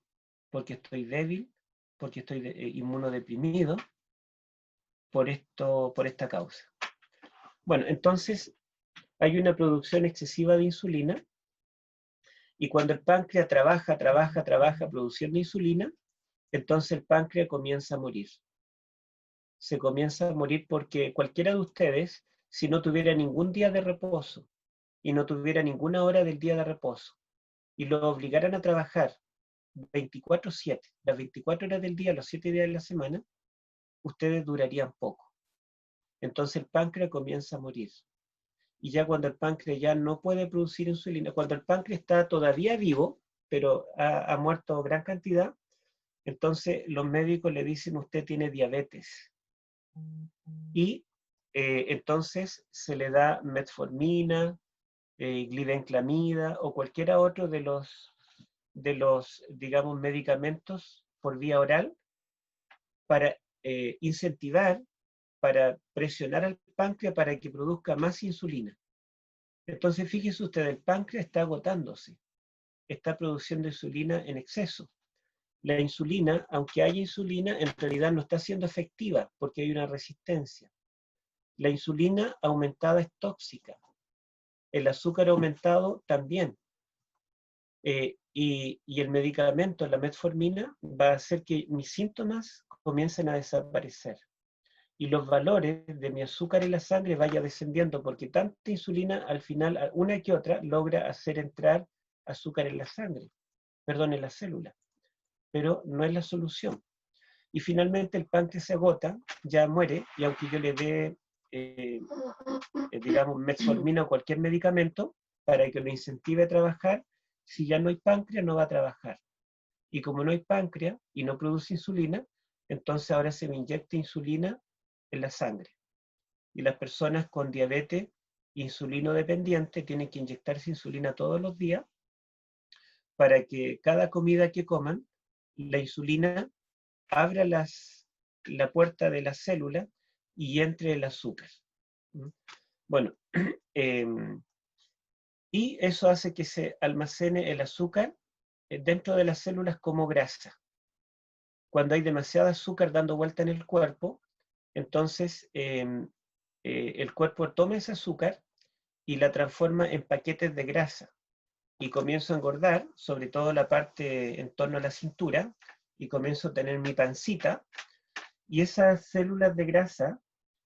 porque estoy débil, porque estoy inmunodeprimido por esta causa. Bueno, entonces hay una producción excesiva de insulina y cuando el páncreas trabaja produciendo insulina, entonces el páncreas comienza a morir. Se comienza a morir porque cualquiera de ustedes, si no tuviera ningún día de reposo y no tuviera ninguna hora del día de reposo y lo obligaran a trabajar 24/7, las 24 horas del día, los 7 días de la semana, ustedes durarían poco. Entonces el páncreas comienza a morir. Y ya cuando el páncreas ya no puede producir insulina, cuando el páncreas está todavía vivo, pero ha muerto gran cantidad, entonces los médicos le dicen usted tiene diabetes. Y entonces se le da metformina, glibenclamida o cualquiera otro de los, digamos, medicamentos por vía oral para incentivar, para presionar al páncreas para que produzca más insulina. Entonces, fíjese usted, el páncreas está agotándose, está produciendo insulina en exceso. La insulina, aunque haya insulina, en realidad no está siendo efectiva porque hay una resistencia. La insulina aumentada es tóxica. El azúcar aumentado también. Y el medicamento, la metformina, va a hacer que mis síntomas comiencen a desaparecer. y los valores de mi azúcar en la sangre vaya descendiendo, porque tanta insulina al final, una que otra, logra hacer entrar azúcar en la sangre, perdón, en la célula, pero no es la solución. Y finalmente el páncreas se agota, ya muere, y aunque yo le dé, digamos, metformina o cualquier medicamento para que lo incentive a trabajar, si ya no hay páncreas no va a trabajar. Y como no hay páncreas y no produce insulina, entonces ahora se me inyecta insulina en la sangre. Y las personas con diabetes insulino dependiente tienen que inyectarse insulina todos los días para que cada comida que coman, la insulina abra la puerta de la célula y entre el azúcar. Bueno, y eso hace que se almacene el azúcar dentro de las células como grasa. Cuando hay demasiado azúcar dando vuelta en el cuerpo, entonces el cuerpo toma ese azúcar y la transforma en paquetes de grasa y comienzo a engordar, sobre todo la parte en torno a la cintura, y comienzo a tener mi pancita, y esas células de grasa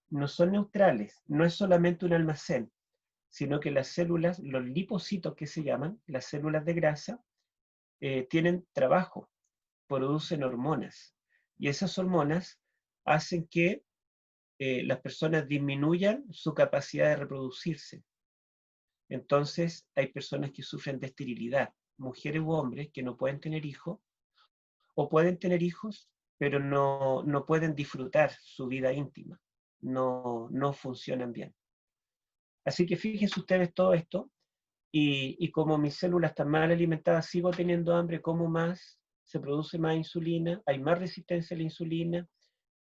no son neutrales, no es solamente un almacén, sino que las células, los lipocitos que se llaman, las células de grasa, tienen trabajo, producen hormonas, y esas hormonas hacen que las personas disminuyan su capacidad de reproducirse. Entonces hay personas que sufren de esterilidad, mujeres u hombres que no pueden tener hijos, o pueden tener hijos, pero no pueden disfrutar su vida íntima, no funcionan bien. Así que fíjense ustedes todo esto, y como mis células están mal alimentadas, sigo teniendo hambre, como más, se produce más insulina, hay más resistencia a la insulina,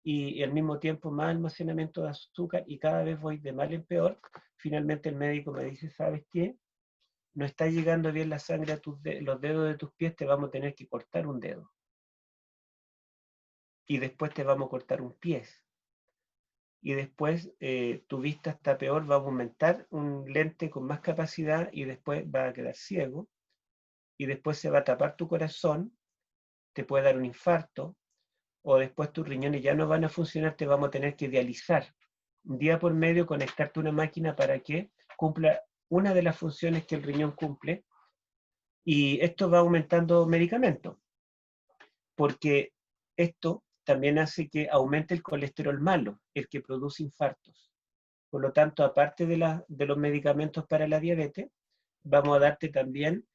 y al mismo tiempo más almacenamiento de azúcar, y cada vez voy de mal en peor. Finalmente el médico me dice, ¿sabes qué? No está llegando bien la sangre a los dedos de tus pies, te vamos a tener que cortar un dedo. Y después te vamos a cortar un pie. Y después tu vista está peor, va a aumentar un lente con más capacidad y después va a quedar ciego. Y después se va a tapar tu corazón, te puede dar un infarto, o después tus riñones ya no van a funcionar, te vamos a tener que dializar. Un día por medio conectarte a una máquina para que cumpla una de las funciones que el riñón cumple, y esto va aumentando medicamentos, porque esto también hace que aumente el colesterol malo, el que produce infartos. Por lo tanto, aparte de los medicamentos para la diabetes, vamos a darte también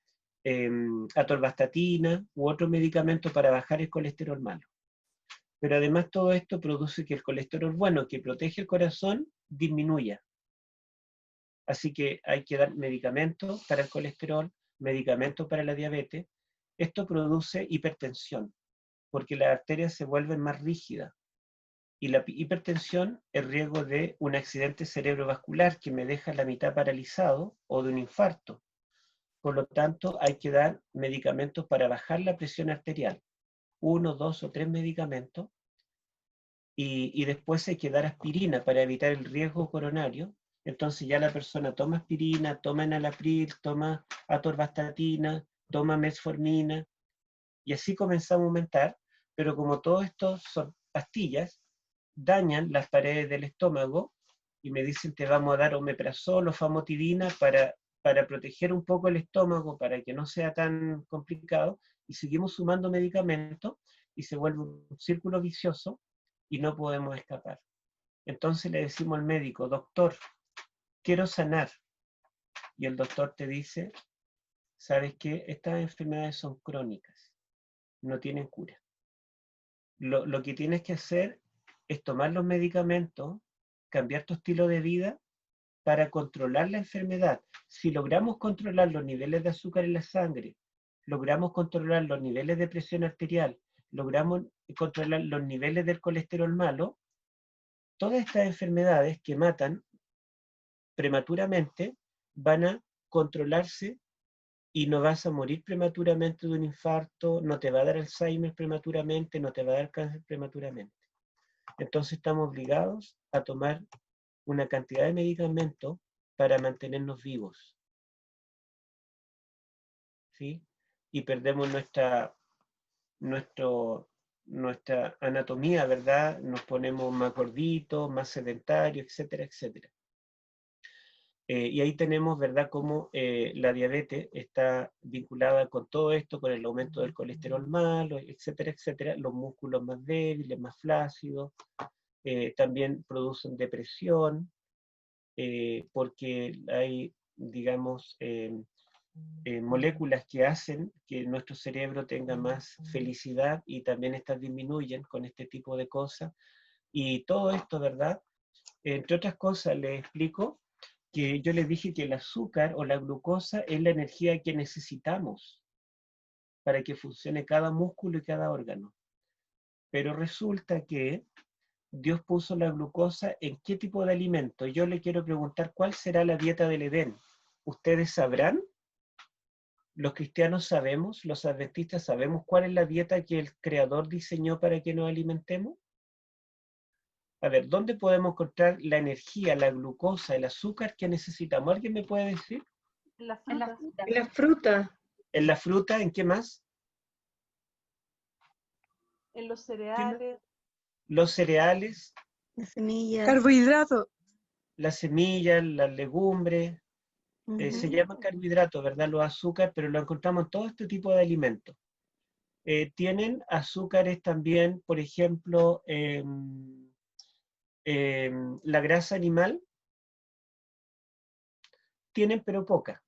atorvastatina u otro medicamento para bajar el colesterol malo. Pero además todo esto produce que el colesterol bueno, que protege el corazón, disminuya. Así que hay que dar medicamentos para el colesterol, medicamentos para la diabetes. Esto produce hipertensión, porque las arterias se vuelven más rígidas. Y la hipertensión es riesgo de un accidente cerebrovascular que me deja la mitad paralizado o de un infarto. Por lo tanto, hay que dar medicamentos para bajar la presión arterial. 1, 2 o 3 medicamentos. Y después hay que dar aspirina para evitar el riesgo coronario. Entonces ya la persona toma aspirina, toma enalapril, toma atorvastatina, toma metformina, y así comenzamos a aumentar, pero como todo esto son pastillas, dañan las paredes del estómago, y me dicen te vamos a dar omeprazol o famotidina para proteger un poco el estómago, para que no sea tan complicado, y seguimos sumando medicamentos, y se vuelve un círculo vicioso, y no podemos escapar. Entonces le decimos al médico, doctor, quiero sanar. Y el doctor te dice, ¿sabes qué? Estas enfermedades son crónicas, no tienen cura. Lo que tienes que hacer es tomar los medicamentos, cambiar tu estilo de vida para controlar la enfermedad. Si logramos controlar los niveles de azúcar en la sangre, logramos controlar los niveles de presión arterial, logramos controlar los niveles del colesterol malo, todas estas enfermedades que matan prematuramente van a controlarse, y no vas a morir prematuramente de un infarto, no te va a dar Alzheimer prematuramente, no te va a dar cáncer prematuramente. Entonces estamos obligados a tomar una cantidad de medicamentos para mantenernos vivos, ¿sí? Y perdemos nuestro nuestra anatomía, ¿verdad? Nos ponemos más gorditos, más sedentarios, etcétera, etcétera. Y ahí tenemos, ¿verdad?, cómo la diabetes está vinculada con todo esto, con el aumento del colesterol malo, etcétera, etcétera, los músculos más débiles, más flácidos, también producen depresión, porque hay, digamos, moléculas que hacen que nuestro cerebro tenga más felicidad y también estas disminuyen con este tipo de cosas. Y todo esto, ¿verdad? Entre otras cosas, les explico que yo les dije que el azúcar o la glucosa es la energía que necesitamos para que funcione cada músculo y cada órgano. Pero resulta que Dios puso la glucosa en qué tipo de alimento. Yo le quiero preguntar cuál será la dieta del Edén. ¿Ustedes sabrán? Los cristianos sabemos, los adventistas sabemos cuál es la dieta que el Creador diseñó para que nos alimentemos. A ver, ¿dónde podemos encontrar la energía, la glucosa, el azúcar que necesitamos? ¿Alguien me puede decir? En las frutas. La fruta. ¿En la fruta? ¿En qué más? En los cereales. Los cereales, La semilla. Carbohidrato. las semillas, las legumbres, se llaman carbohidratos, ¿verdad? Los azúcares, pero lo encontramos en todo este tipo de alimentos. Tienen azúcares también, por ejemplo, la grasa animal, tienen pero poca,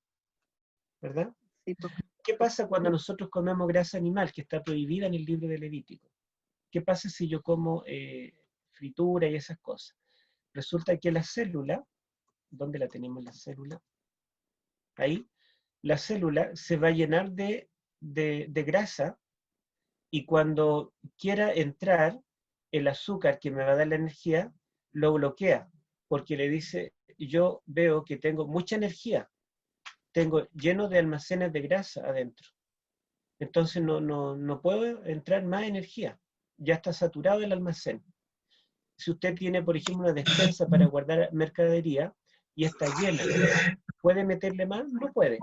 ¿verdad? Sí, poca. ¿Qué pasa cuando nosotros comemos grasa animal, que está prohibida en el libro de Levítico? ¿Qué pasa si yo como fritura y esas cosas? Resulta que la célula, ¿dónde la tenemos la célula? Ahí, la célula se va a llenar de grasa y cuando quiera entrar el azúcar que me va a dar la energía, lo bloquea, porque le dice, yo veo que tengo mucha energía, tengo lleno de almacenes de grasa adentro, entonces no puedo entrar más energía, ya está saturado el almacén. Si usted tiene, por ejemplo, una despensa para guardar mercadería y está llena, ¿puede meterle más? No puede.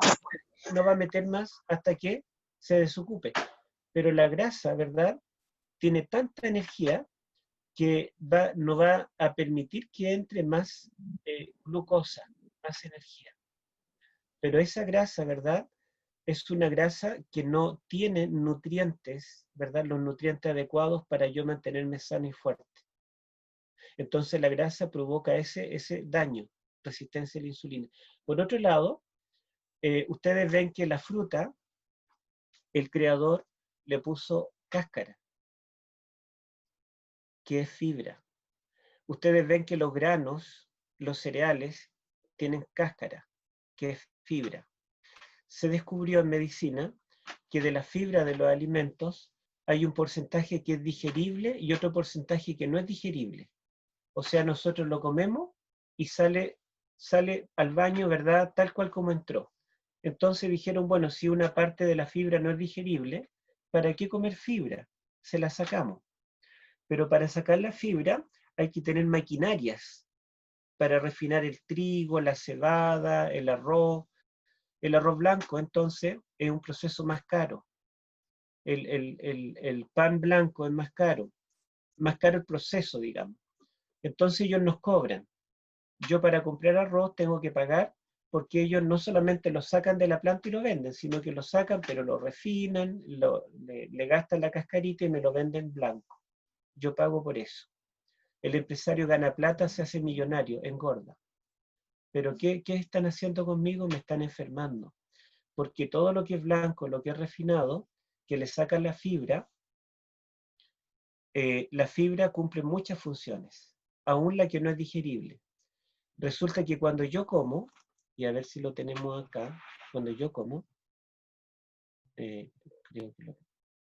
No va a meter más hasta que se desocupe. Pero la grasa, ¿verdad?, tiene tanta energía que no va a permitir que entre más glucosa, más energía. Pero esa grasa, ¿verdad?, es una grasa que no tiene nutrientes, ¿verdad?, los nutrientes adecuados para yo mantenerme sano y fuerte. Entonces la grasa provoca ese daño, resistencia a la insulina. Por otro lado, ustedes ven que la fruta, el Creador le puso cáscara, que es fibra. Ustedes ven que los granos, los cereales, tienen cáscara, que es fibra. Se descubrió en medicina que de la fibra de los alimentos hay un porcentaje que es digerible y otro porcentaje que no es digerible. O sea, nosotros lo comemos y sale al baño, ¿verdad?, tal cual como entró. Entonces dijeron, bueno, si una parte de la fibra no es digerible, ¿para qué comer fibra? Se la sacamos. Pero para sacar la fibra hay que tener maquinarias para refinar el trigo, la cebada, el arroz. El arroz blanco, entonces, es un proceso más caro. El pan blanco es más caro el proceso, digamos. Entonces ellos nos cobran. Yo para comprar arroz tengo que pagar porque ellos no solamente lo sacan de la planta y lo venden, sino que lo sacan, pero lo refinan, le gastan la cascarita y me lo venden blanco. Yo pago por eso. El empresario gana plata, se hace millonario, engorda. Pero ¿qué están haciendo conmigo? Me están enfermando. Porque todo lo que es blanco, lo que es refinado, que le sacan la fibra cumple muchas funciones, aún la que no es digerible. Resulta que cuando yo como, y a ver si lo tenemos acá, cuando yo como,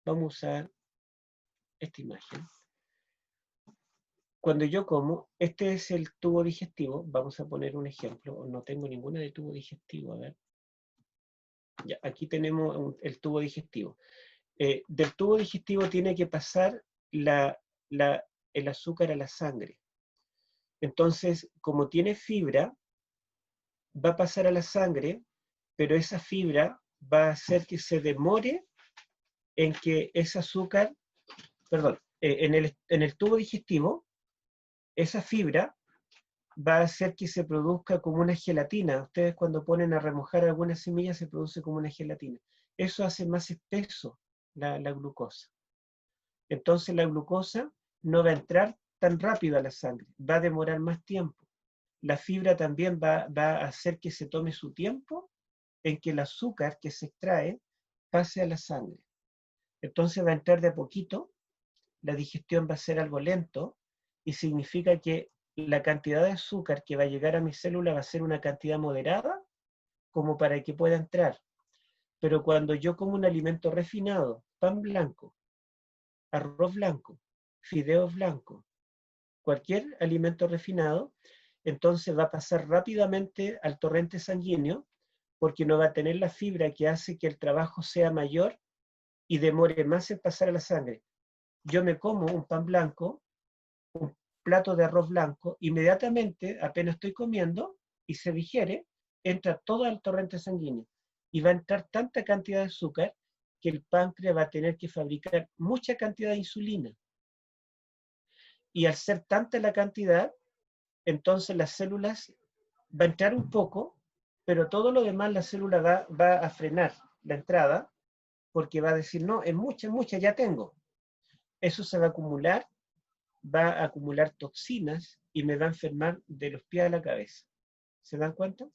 vamos a usar esta imagen. Cuando yo como, este es el tubo digestivo, vamos a poner un ejemplo, no tengo ninguna de tubo digestivo, a ver. Ya, aquí tenemos el tubo digestivo. Del tubo digestivo tiene que pasar el azúcar a la sangre. Entonces, como tiene fibra, va a pasar a la sangre, pero esa fibra va a hacer que se demore en que ese azúcar perdón, en el tubo digestivo, esa fibra va a hacer que se produzca como una gelatina. Ustedes cuando ponen a remojar alguna semilla se produce como una gelatina. Eso hace más espeso la glucosa. Entonces la glucosa no va a entrar tan rápido a la sangre, va a demorar más tiempo. La fibra también va a hacer que se tome su tiempo en que el azúcar que se extrae pase a la sangre. Entonces va a entrar de a poquito, la digestión va a ser algo lento y significa que la cantidad de azúcar que va a llegar a mi célula va a ser una cantidad moderada como para que pueda entrar. Pero cuando yo como un alimento refinado, pan blanco, arroz blanco, fideos blancos, cualquier alimento refinado, entonces va a pasar rápidamente al torrente sanguíneo porque no va a tener la fibra que hace que el trabajo sea mayor y demore más en pasar a la sangre. Yo me como un pan blanco, un plato de arroz blanco, inmediatamente, apenas estoy comiendo y se digiere, entra todo al torrente sanguíneo y va a entrar tanta cantidad de azúcar que el páncreas va a tener que fabricar mucha cantidad de insulina. Y al ser tanta la cantidad, entonces las células va a entrar un poco, pero todo lo demás la célula va a frenar la entrada porque va a decir, no, es mucha, ya tengo. Eso se va a acumular toxinas y me va a enfermar de los pies a la cabeza. ¿Se dan cuenta?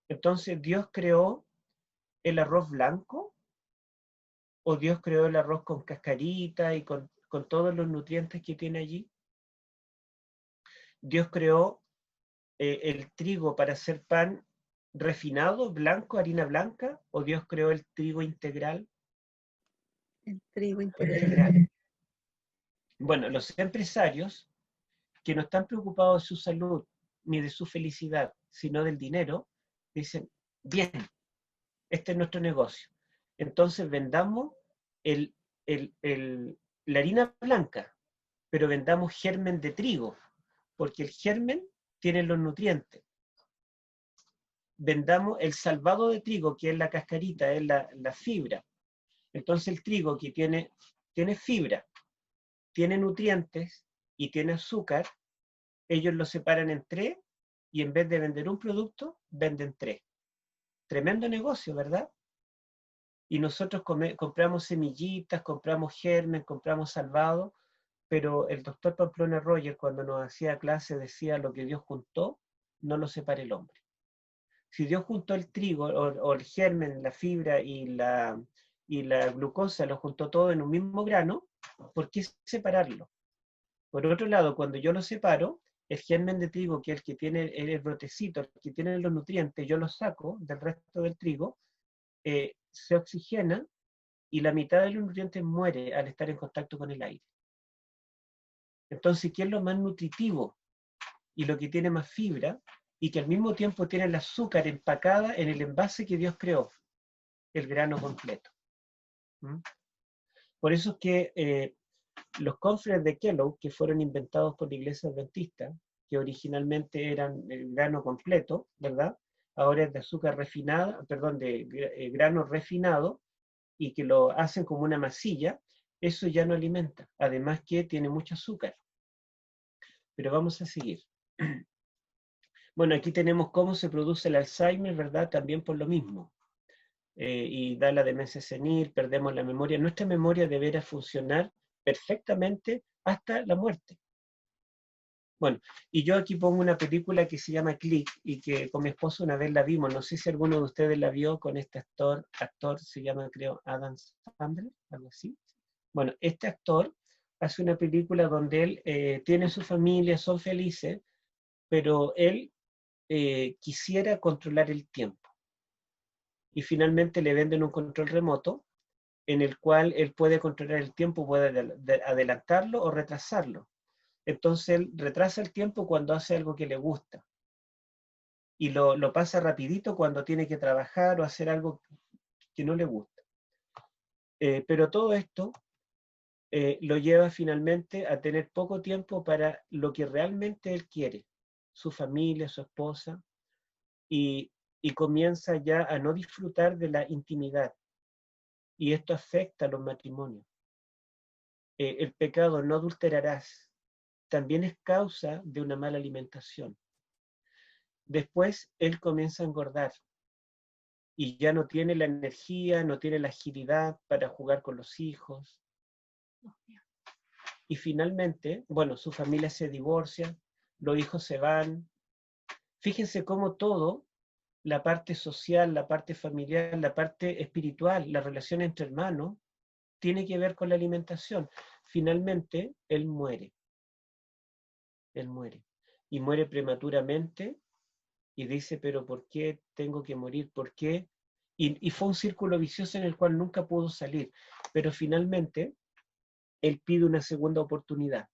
Entonces, ¿Dios creó el arroz blanco o Dios creó el arroz con cascarita y con todos los nutrientes que tiene allí? Dios creó el trigo para hacer pan refinado, blanco, harina blanca, o Dios creó el trigo integral? El trigo integral. Integral. Bueno, los empresarios que no están preocupados de su salud ni de su felicidad, sino del dinero, dicen, bien, este es nuestro negocio. Entonces vendamos el, la harina blanca, pero vendamos germen de trigo, porque el germen tiene los nutrientes. Vendamos el salvado de trigo, que es la cascarita, es la fibra. Entonces el trigo que tiene fibra, tiene nutrientes y tiene azúcar, ellos lo separan en tres y en vez de vender un producto, venden tres. Tremendo negocio, ¿verdad? Y nosotros compramos semillitas, compramos germen, compramos salvado, pero el doctor Pamplona Roger, cuando nos hacía clase, decía lo que Dios juntó, no lo separa el hombre. Si Dios juntó el trigo o el germen, la fibra y la glucosa, lo juntó todo en un mismo grano, ¿por qué separarlo? Por otro lado, cuando yo lo separo, el germen de trigo, que es el que tiene el brotecito, el que tiene los nutrientes, yo lo saco del resto del trigo, se oxigena y la mitad de los nutrientes muere al estar en contacto con el aire. Entonces, ¿qué es lo más nutritivo y lo que tiene más fibra y que al mismo tiempo tiene el azúcar empacada en el envase que Dios creó? El grano completo. ¿Mm? Por eso es que los cornflakes de Kellogg, que fueron inventados por la Iglesia Adventista, que originalmente eran el grano completo, ¿verdad? Ahora es de azúcar refinada, perdón, de grano refinado, y que lo hacen como una masilla, eso ya no alimenta. Además que tiene mucho azúcar. Pero vamos a seguir. Bueno, aquí tenemos cómo se produce el Alzheimer, ¿verdad? También por lo mismo. Y da la demencia senil, perdemos la memoria. Nuestra memoria deberá funcionar perfectamente hasta la muerte. Bueno, y yo aquí pongo una película que se llama Click y que con mi esposo una vez la vimos. No sé si alguno de ustedes la vio con este actor se llama creo Adam Sandler, algo así. Bueno, este actor hace una película donde él tiene su familia, son felices, pero él quisiera controlar el tiempo. Y finalmente le venden un control remoto en el cual él puede controlar el tiempo, puede adelantarlo o retrasarlo. Entonces él retrasa el tiempo cuando hace algo que le gusta y lo pasa rapidito cuando tiene que trabajar o hacer algo que no le gusta. Pero todo esto lo lleva finalmente a tener poco tiempo para lo que realmente él quiere, su familia, su esposa, y comienza ya a no disfrutar de la intimidad. Y esto afecta a los matrimonios. el pecado no adulterarás, también es causa de una mala alimentación. Después él comienza a engordar y ya no tiene la energía, no tiene la agilidad para jugar con los hijos. Y finalmente, bueno, su familia se divorcia, los hijos se van. Fíjense cómo todo, la parte social, la parte familiar, la parte espiritual, la relación entre hermanos, tiene que ver con la alimentación. Finalmente, él muere. Él muere. Y muere prematuramente y dice, pero ¿por qué tengo que morir? ¿Por qué? Y fue un círculo vicioso en el cual nunca pudo salir. Pero finalmente, él pide una segunda oportunidad.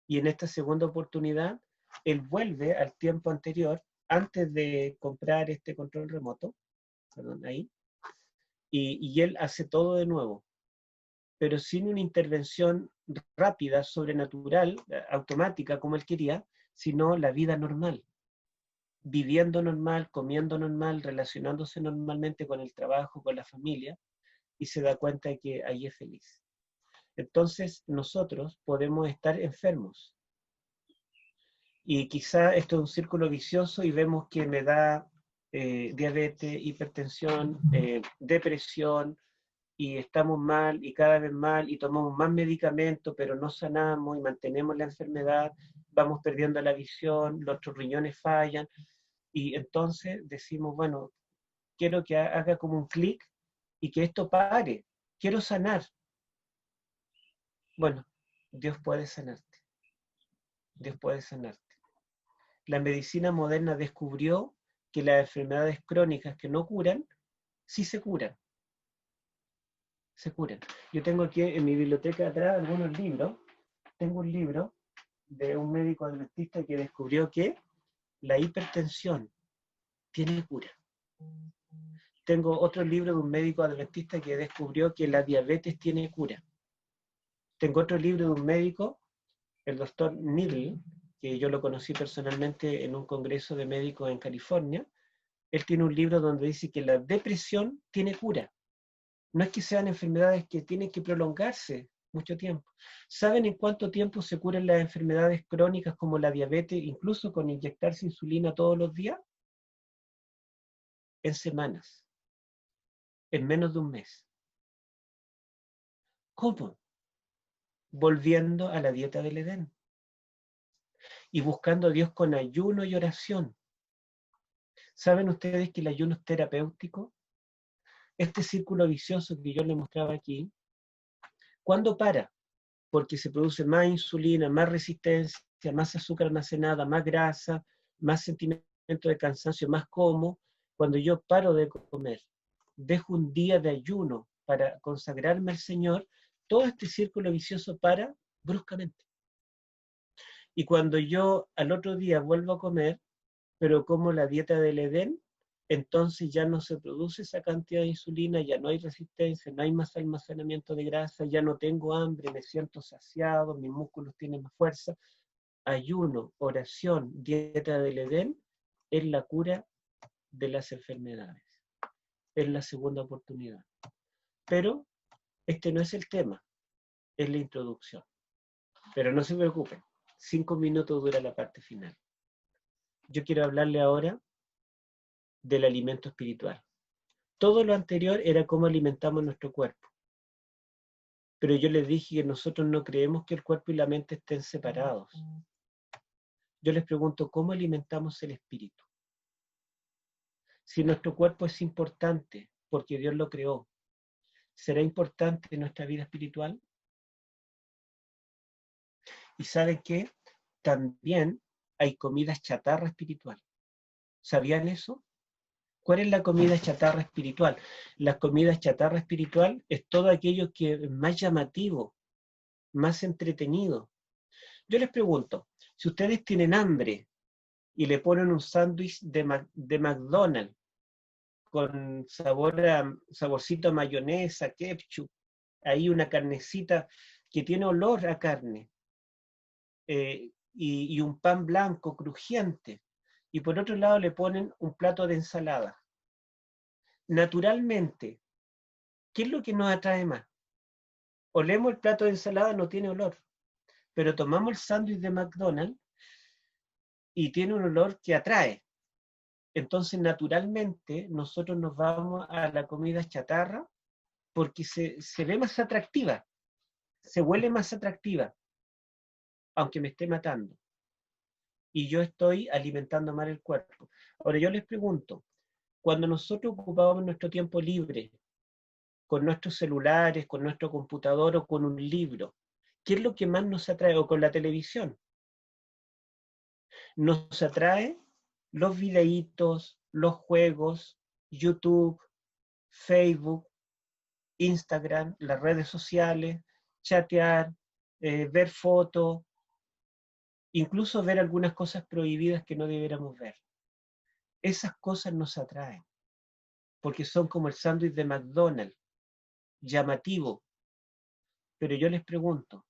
Y en esta segunda oportunidad, él vuelve al tiempo anterior, antes de comprar este control remoto, perdón, ahí, y él hace todo de nuevo, pero sin una intervención rápida, sobrenatural, automática, como él quería, sino la vida normal, viviendo normal, comiendo normal, relacionándose normalmente con el trabajo, con la familia, y se da cuenta de que ahí es feliz. Entonces, nosotros podemos estar enfermos, y quizá esto es un círculo vicioso y vemos que me da diabetes, hipertensión, depresión, y estamos mal y cada vez mal y tomamos más medicamentos, pero no sanamos y mantenemos la enfermedad, vamos perdiendo la visión, nuestros riñones fallan, y entonces decimos, bueno, quiero que haga como un clic y que esto pare, quiero sanar. Bueno, Dios puede sanarte, Dios puede sanarte. La medicina moderna descubrió que las enfermedades crónicas que no curan, sí se curan. Se curan. Yo tengo aquí en mi biblioteca atrás algunos libros. Tengo un libro de un médico adventista que descubrió que la hipertensión tiene cura. Tengo otro libro de un médico adventista que descubrió que la diabetes tiene cura. Tengo otro libro de un médico, el doctor Needle, que yo lo conocí personalmente en un congreso de médicos en California. Él tiene un libro donde dice que la depresión tiene cura. No es que sean enfermedades que tienen que prolongarse mucho tiempo. ¿Saben en cuánto tiempo se curan las enfermedades crónicas como la diabetes, incluso con inyectarse insulina todos los días? En semanas, en menos de un mes. ¿Cómo? Volviendo a la dieta del Edén y buscando a Dios con ayuno y oración. ¿Saben ustedes que el ayuno es terapéutico? Este círculo vicioso que yo les mostraba aquí, ¿cuándo para? Porque se produce más insulina, más resistencia, más azúcar almacenada, más grasa, más sentimiento de cansancio, más como. Cuando yo paro de comer, dejo un día de ayuno para consagrarme al Señor, todo este círculo vicioso para bruscamente. Y cuando yo al otro día vuelvo a comer, pero como la dieta del Edén, entonces ya no se produce esa cantidad de insulina, ya no hay resistencia, no hay más almacenamiento de grasa, ya no tengo hambre, me siento saciado, mis músculos tienen más fuerza. Ayuno, oración, dieta del Edén es la cura de las enfermedades. Es la segunda oportunidad. Pero este no es el tema, es la introducción. Pero no se preocupen, 5 minutos dura la parte final. Yo quiero hablarle ahora del alimento espiritual. Todo lo anterior era cómo alimentamos nuestro cuerpo. Pero yo les dije que nosotros no creemos que el cuerpo y la mente estén separados. Yo les pregunto, ¿cómo alimentamos el espíritu? Si nuestro cuerpo es importante porque Dios lo creó, ¿será importante en nuestra vida espiritual? Y ¿saben qué? También hay comida chatarra espiritual. ¿Sabían eso? ¿Cuál es la comida chatarra espiritual? La comida chatarra espiritual es todo aquello que es más llamativo, más entretenido. Yo les pregunto, si ustedes tienen hambre y le ponen un sándwich de McDonald's con saborcito a mayonesa, ketchup, ahí una carnecita que tiene olor a carne, y un pan blanco crujiente, y por otro lado le ponen un plato de ensalada. Naturalmente, ¿qué es lo que nos atrae más? olemos el plato de ensalada, no tiene olor, pero tomamos el sándwich de McDonald's y tiene un olor que atrae. Entonces, naturalmente, nosotros nos vamos a la comida chatarra porque se ve más atractiva, se huele más atractiva, aunque me esté matando. Y yo estoy alimentando mal el cuerpo. Ahora, yo les pregunto, cuando nosotros ocupamos nuestro tiempo libre con nuestros celulares, con nuestro computador o con un libro, ¿qué es lo que más nos atrae? O con la televisión. Nos atrae los videitos, los juegos, YouTube, Facebook, Instagram, las redes sociales, chatear, ver fotos, incluso ver algunas cosas prohibidas que no debiéramos ver. Esas cosas nos atraen, porque son como el sándwich de McDonald's, llamativo. Pero yo les pregunto,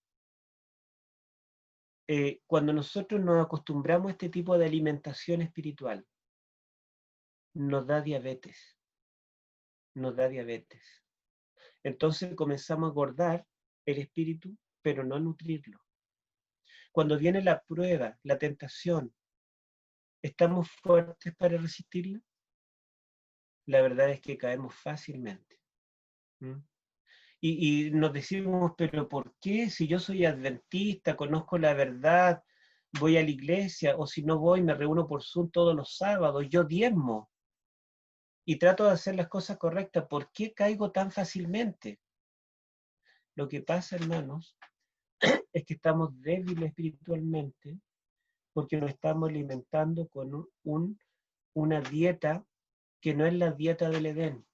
cuando nosotros nos acostumbramos a este tipo de alimentación espiritual, nos da diabetes, nos da diabetes. Entonces comenzamos a engordar el espíritu, pero no a nutrirlo. Cuando viene la prueba, la tentación, ¿estamos fuertes para resistirla? La verdad es que caemos fácilmente. ¿Mm? Y nos decimos, pero ¿por qué? Si yo soy adventista, conozco la verdad, voy a la iglesia, o si no voy, me reúno por Zoom todos los sábados, yo diezmo y trato de hacer las cosas correctas, ¿por qué caigo tan fácilmente? Lo que pasa, hermanos, es que estamos débiles espiritualmente porque nos estamos alimentando con una dieta que no es la dieta del Edén.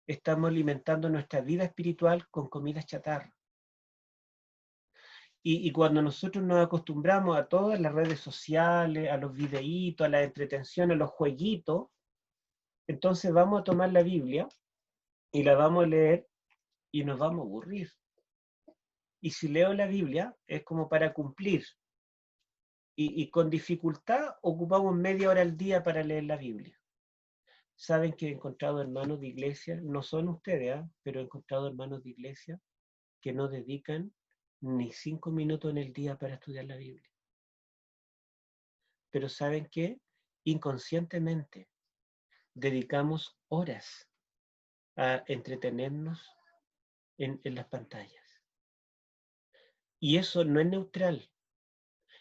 Estamos alimentando nuestra vida espiritual con comida chatarra. Y cuando nosotros nos acostumbramos a todas las redes sociales, a los videitos, a la entretención, a los jueguitos, entonces vamos a tomar la Biblia y la vamos a leer y nos vamos a aburrir. Y si leo la Biblia es como para cumplir. Y con dificultad ocupamos media hora al día para leer la Biblia. Saben que he encontrado hermanos de iglesia, no son ustedes, pero he encontrado hermanos de iglesia que no dedican ni 5 minutos en el día para estudiar la Biblia. Pero ¿saben qué? Inconscientemente dedicamos horas a entretenernos en las pantallas. Y eso no es neutral.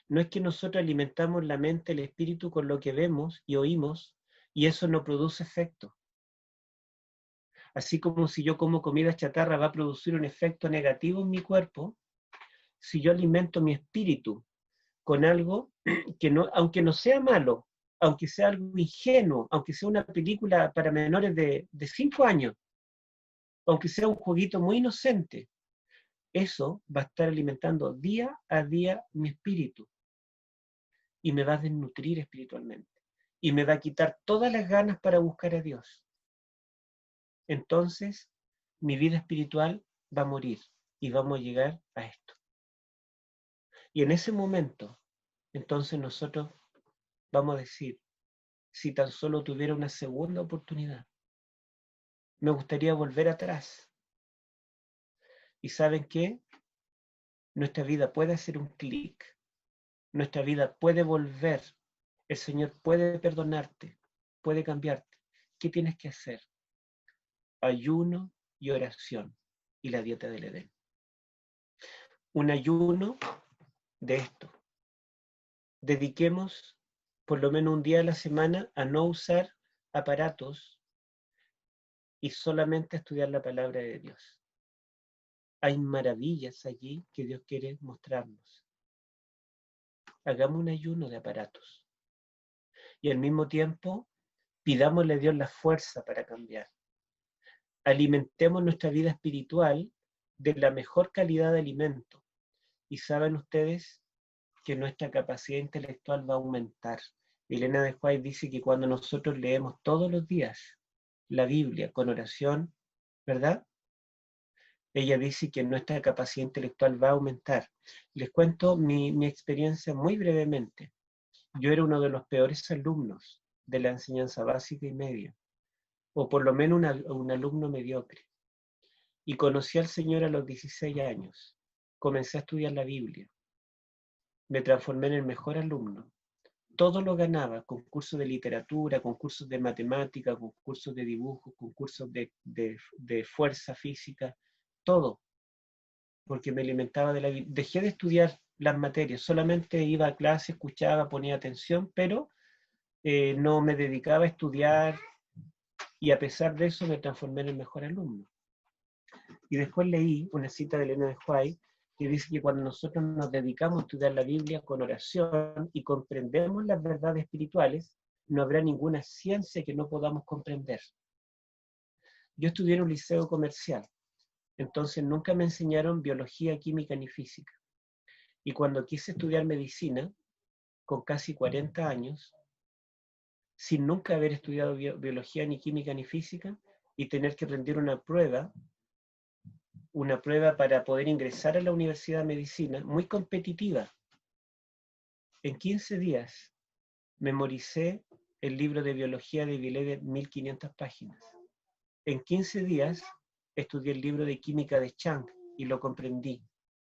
No es que nosotros alimentamos la mente, el espíritu con lo que vemos y oímos, y eso no produce efecto. Así como si yo como comida chatarra va a producir un efecto negativo en mi cuerpo, si yo alimento mi espíritu con algo que no, aunque no sea malo, aunque sea algo ingenuo, aunque sea una película para menores de 5 años, aunque sea un jueguito muy inocente, eso va a estar alimentando día a día mi espíritu y me va a desnutrir espiritualmente y me va a quitar todas las ganas para buscar a Dios. Entonces, mi vida espiritual va a morir y vamos a llegar a esto. Y en ese momento, entonces nosotros vamos a decir, si tan solo tuviera una segunda oportunidad, me gustaría volver atrás. ¿Y saben qué? Nuestra vida puede hacer un clic, nuestra vida puede volver, el Señor puede perdonarte, puede cambiarte. ¿Qué tienes que hacer? Ayuno y oración y la dieta del Edén. Un ayuno de esto. Dediquemos por lo menos un día a la semana a no usar aparatos y solamente a estudiar la palabra de Dios. Hay maravillas allí que Dios quiere mostrarnos. Hagamos un ayuno de aparatos y al mismo tiempo pidámosle a Dios la fuerza para cambiar. Alimentemos nuestra vida espiritual de la mejor calidad de alimento. Y saben ustedes que nuestra capacidad intelectual va a aumentar. Elena de White dice que cuando nosotros leemos todos los días la Biblia con oración, ¿verdad? Ella dice que nuestra capacidad intelectual va a aumentar. Les cuento mi experiencia muy brevemente. Yo era uno de los peores alumnos de la enseñanza básica y media, o por lo menos un alumno mediocre. Y conocí al Señor a los 16 años. Comencé a estudiar la Biblia. Me transformé en el mejor alumno. Todo lo ganaba, concursos de literatura, concursos de matemática, concursos de dibujo, concursos de fuerza física, todo, porque me alimentaba de la Biblia. Dejé de estudiar las materias, solamente iba a clase, escuchaba, ponía atención, pero no me dedicaba a estudiar, y a pesar de eso me transformé en el mejor alumno. Y después leí una cita de Elena de White que dice que cuando nosotros nos dedicamos a estudiar la Biblia con oración y comprendemos las verdades espirituales, no habrá ninguna ciencia que no podamos comprender. Yo estudié en un liceo comercial, entonces nunca me enseñaron biología, química ni física. Y cuando quise estudiar medicina, con casi 40 años, sin nunca haber estudiado biología, ni química, ni física, y tener que rendir una prueba para poder ingresar a la Universidad de Medicina, muy competitiva. En 15 días memoricé el libro de biología de Villet de 1500 páginas. En 15 días estudié el libro de química de Chang y lo comprendí.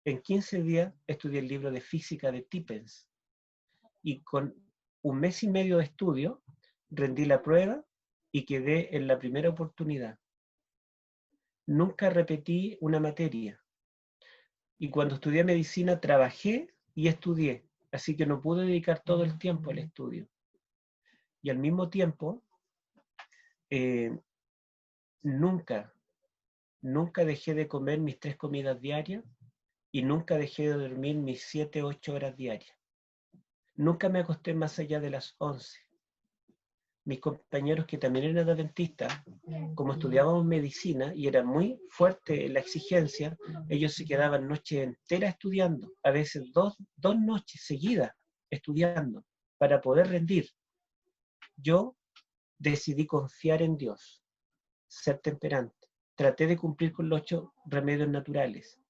En 15 días estudié el libro de física de Tippens. Y con 1 mes y medio de estudio rendí la prueba y quedé en la primera oportunidad. Nunca repetí una materia. Y cuando estudié medicina trabajé y estudié, así que no pude dedicar todo el tiempo al estudio. Y al mismo tiempo, nunca dejé de comer mis 3 comidas diarias y nunca dejé de dormir mis 7, 8 horas diarias. Nunca me acosté más allá de las 11. Mis compañeros que también eran adventistas, como estudiábamos medicina y era muy fuerte la exigencia, ellos se quedaban noches enteras estudiando, a veces dos noches seguidas estudiando para poder rendir. Yo decidí confiar en Dios, ser temperante. Traté de cumplir con los 8 remedios naturales,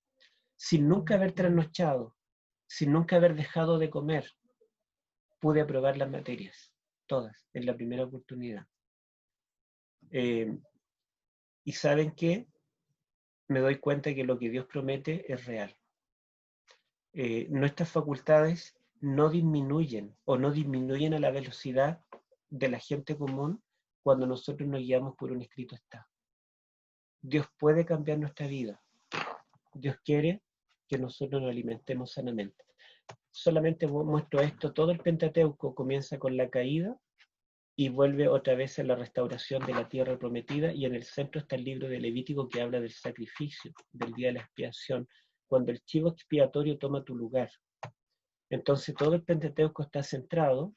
sin nunca haber trasnochado, sin nunca haber dejado de comer. Pude aprobar las materias, todas, en la primera oportunidad. Y ¿saben qué? Me doy cuenta que lo que Dios promete es real. Nuestras facultades no disminuyen a la velocidad de la gente común cuando nosotros nos guiamos por un escrito está. Dios puede cambiar nuestra vida. Dios quiere que nosotros nos alimentemos sanamente. Solamente muestro esto, todo el Pentateuco comienza con la caída y vuelve otra vez a la restauración de la tierra prometida, y en el centro está el libro de Levítico que habla del sacrificio, del día de la expiación, cuando el chivo expiatorio toma tu lugar. Entonces todo el Pentateuco está centrado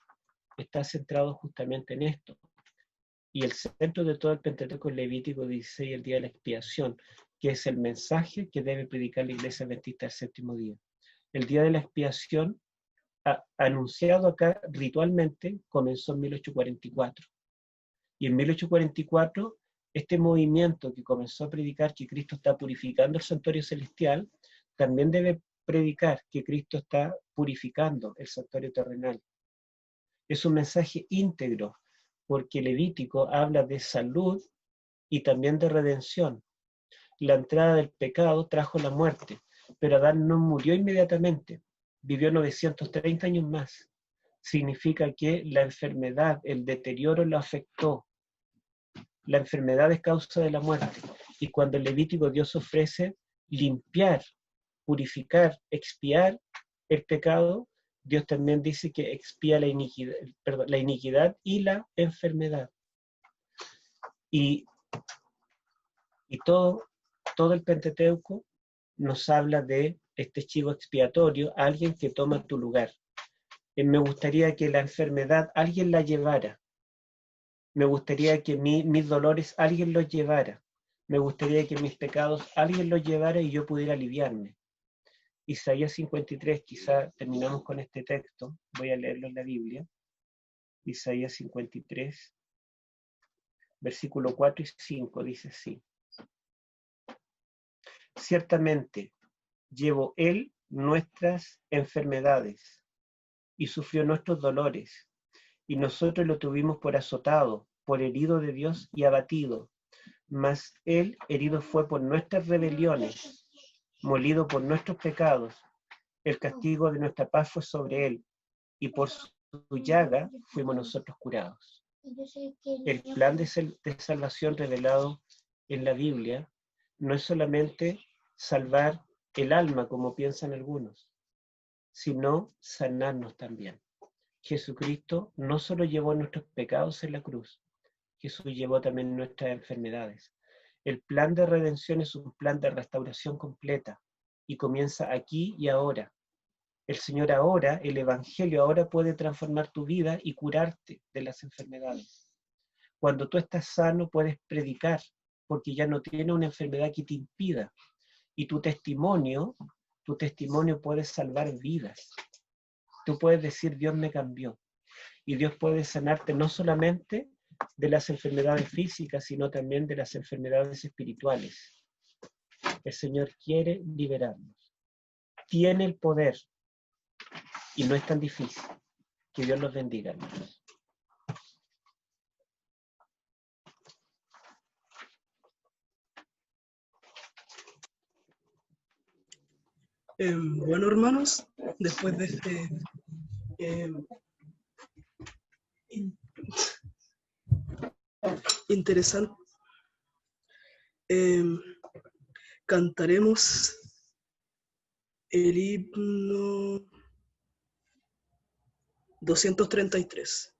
justamente en esto. Y el centro de todo el Pentateuco es Levítico 16, el día de la expiación, que es el mensaje que debe predicar la Iglesia Adventista el séptimo día. El día de la expiación, anunciado acá ritualmente, comenzó en 1844. Y en 1844, este movimiento que comenzó a predicar que Cristo está purificando el santuario celestial, también debe predicar que Cristo está purificando el santuario terrenal. Es un mensaje íntegro, porque Levítico habla de salud y también de redención. La entrada del pecado trajo la muerte, pero Adán no murió inmediatamente, vivió 930 años más. Significa que la enfermedad, el deterioro lo afectó. La enfermedad es causa de la muerte. Y cuando en Levítico Dios ofrece limpiar, purificar, expiar el pecado, Dios también dice que expía la iniquidad y la enfermedad. Y todo el Pentateuco nos habla de este chivo expiatorio, alguien que toma tu lugar. Me gustaría que la enfermedad alguien la llevara. Me gustaría que mis dolores alguien los llevara. Me gustaría que mis pecados alguien los llevara y yo pudiera aliviarme. Isaías 53, quizá terminamos con este texto, voy a leerlo en la Biblia. Isaías 53, versículo 4 y 5, dice así. Ciertamente, llevó él nuestras enfermedades y sufrió nuestros dolores, y nosotros lo tuvimos por azotado, por herido de Dios y abatido. Mas él herido fue por nuestras rebeliones, molido por nuestros pecados. El castigo de nuestra paz fue sobre él, y por su llaga fuimos nosotros curados. El plan de salvación revelado en la Biblia no es solamente salvar el alma, como piensan algunos, sino sanarnos también. Jesucristo no solo llevó nuestros pecados en la cruz, Jesús llevó también nuestras enfermedades. El plan de redención es un plan de restauración completa y comienza aquí y ahora. El Señor ahora, el Evangelio ahora puede transformar tu vida y curarte de las enfermedades. Cuando tú estás sano puedes predicar porque ya no tienes una enfermedad que te impida. Y tu testimonio puede salvar vidas. Tú puedes decir, Dios me cambió. Y Dios puede sanarte no solamente de las enfermedades físicas, sino también de las enfermedades espirituales. El Señor quiere liberarnos. Tiene el poder. Y no es tan difícil. Que Dios los bendiga, hermanos. Bueno, hermanos, después de este interesante, cantaremos el himno 233.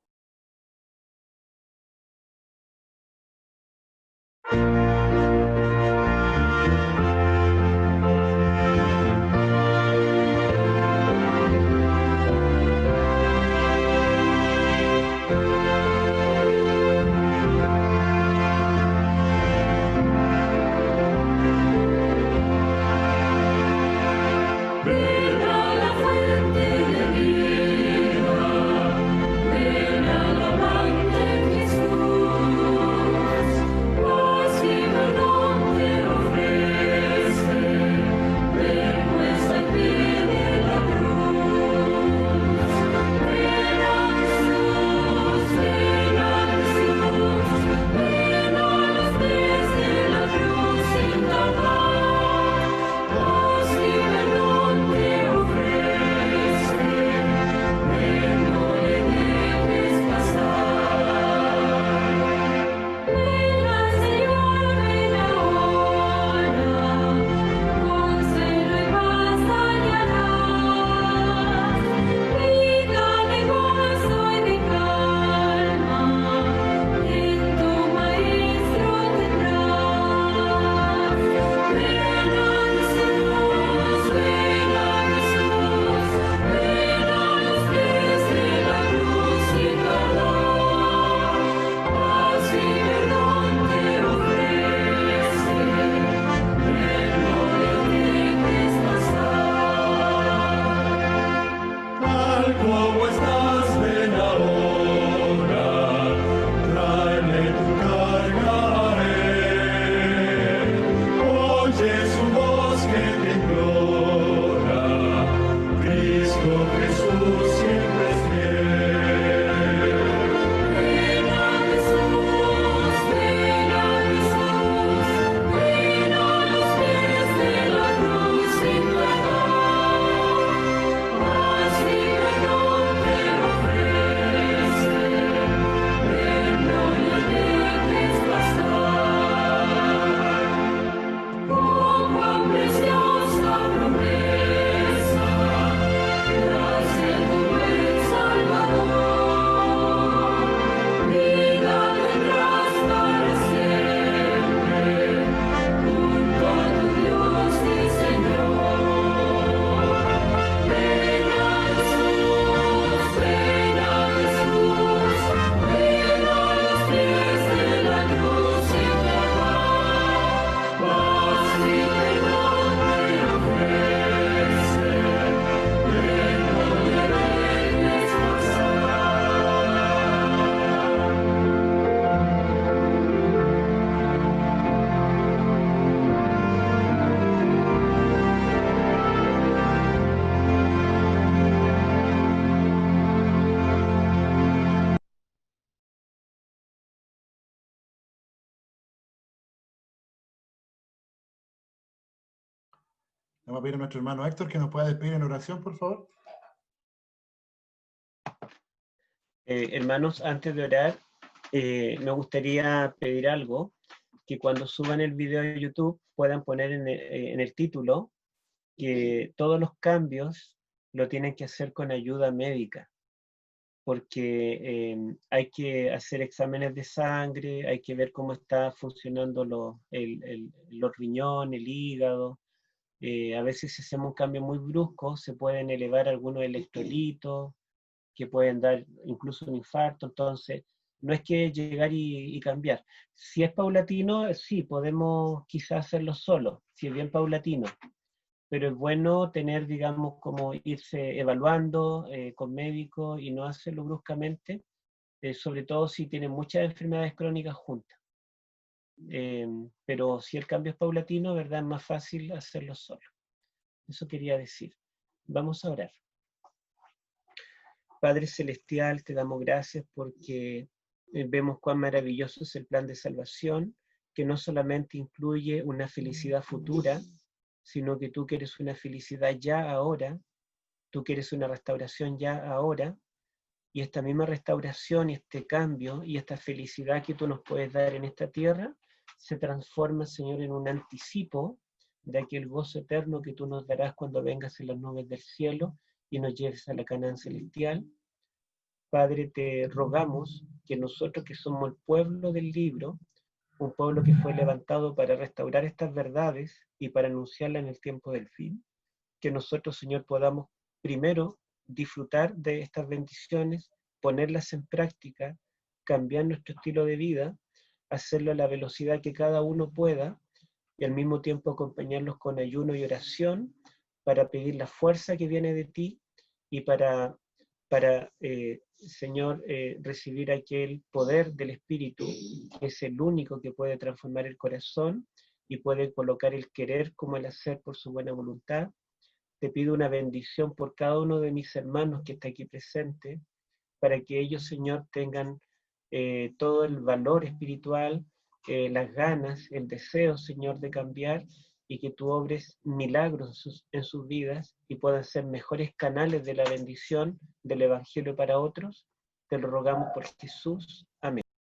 Ven al amante Jesús, así Vamos a pedir a nuestro hermano Héctor que nos pueda despedir en oración, por favor. Hermanos, antes de orar, me gustaría pedir algo, que cuando suban el video a YouTube puedan poner en el título que todos los cambios lo tienen que hacer con ayuda médica, porque hay que hacer exámenes de sangre, hay que ver cómo está funcionando los riñones, el hígado. A veces si hacemos un cambio muy brusco, se pueden elevar algunos electrolitos, que pueden dar incluso un infarto. Entonces no es que llegar y cambiar. Si es paulatino, sí, podemos quizás hacerlo solo, si es bien paulatino, pero es bueno tener, digamos, como irse evaluando con médicos y no hacerlo bruscamente, sobre todo si tienen muchas enfermedades crónicas juntas. Pero si el cambio es paulatino, ¿verdad? Es más fácil hacerlo solo. Eso quería decir. Vamos a orar. Padre Celestial, te damos gracias porque vemos cuán maravilloso es el plan de salvación, que no solamente incluye una felicidad futura, sino que tú quieres una felicidad ya ahora, tú quieres una restauración ya ahora, y esta misma restauración y este cambio y esta felicidad que tú nos puedes dar en esta tierra, se transforma, Señor, en un anticipo de aquel gozo eterno que tú nos darás cuando vengas en las nubes del cielo y nos lleves a la Canaán celestial. Padre, te rogamos que nosotros que somos el pueblo del libro, un pueblo que fue levantado para restaurar estas verdades y para anunciarlas en el tiempo del fin, que nosotros, Señor, podamos primero disfrutar de estas bendiciones, ponerlas en práctica, cambiar nuestro estilo de vida, hacerlo a la velocidad que cada uno pueda y al mismo tiempo acompañarlos con ayuno y oración para pedir la fuerza que viene de ti y para Señor, recibir aquel poder del Espíritu, que es el único que puede transformar el corazón y puede colocar el querer como el hacer por su buena voluntad. Te pido una bendición por cada uno de mis hermanos que está aquí presente, para que ellos, Señor, tengan todo el valor espiritual, las ganas, el deseo, Señor, de cambiar y que tú obres milagros en sus vidas y puedan ser mejores canales de la bendición del Evangelio para otros. Te lo rogamos por Jesús. Amén.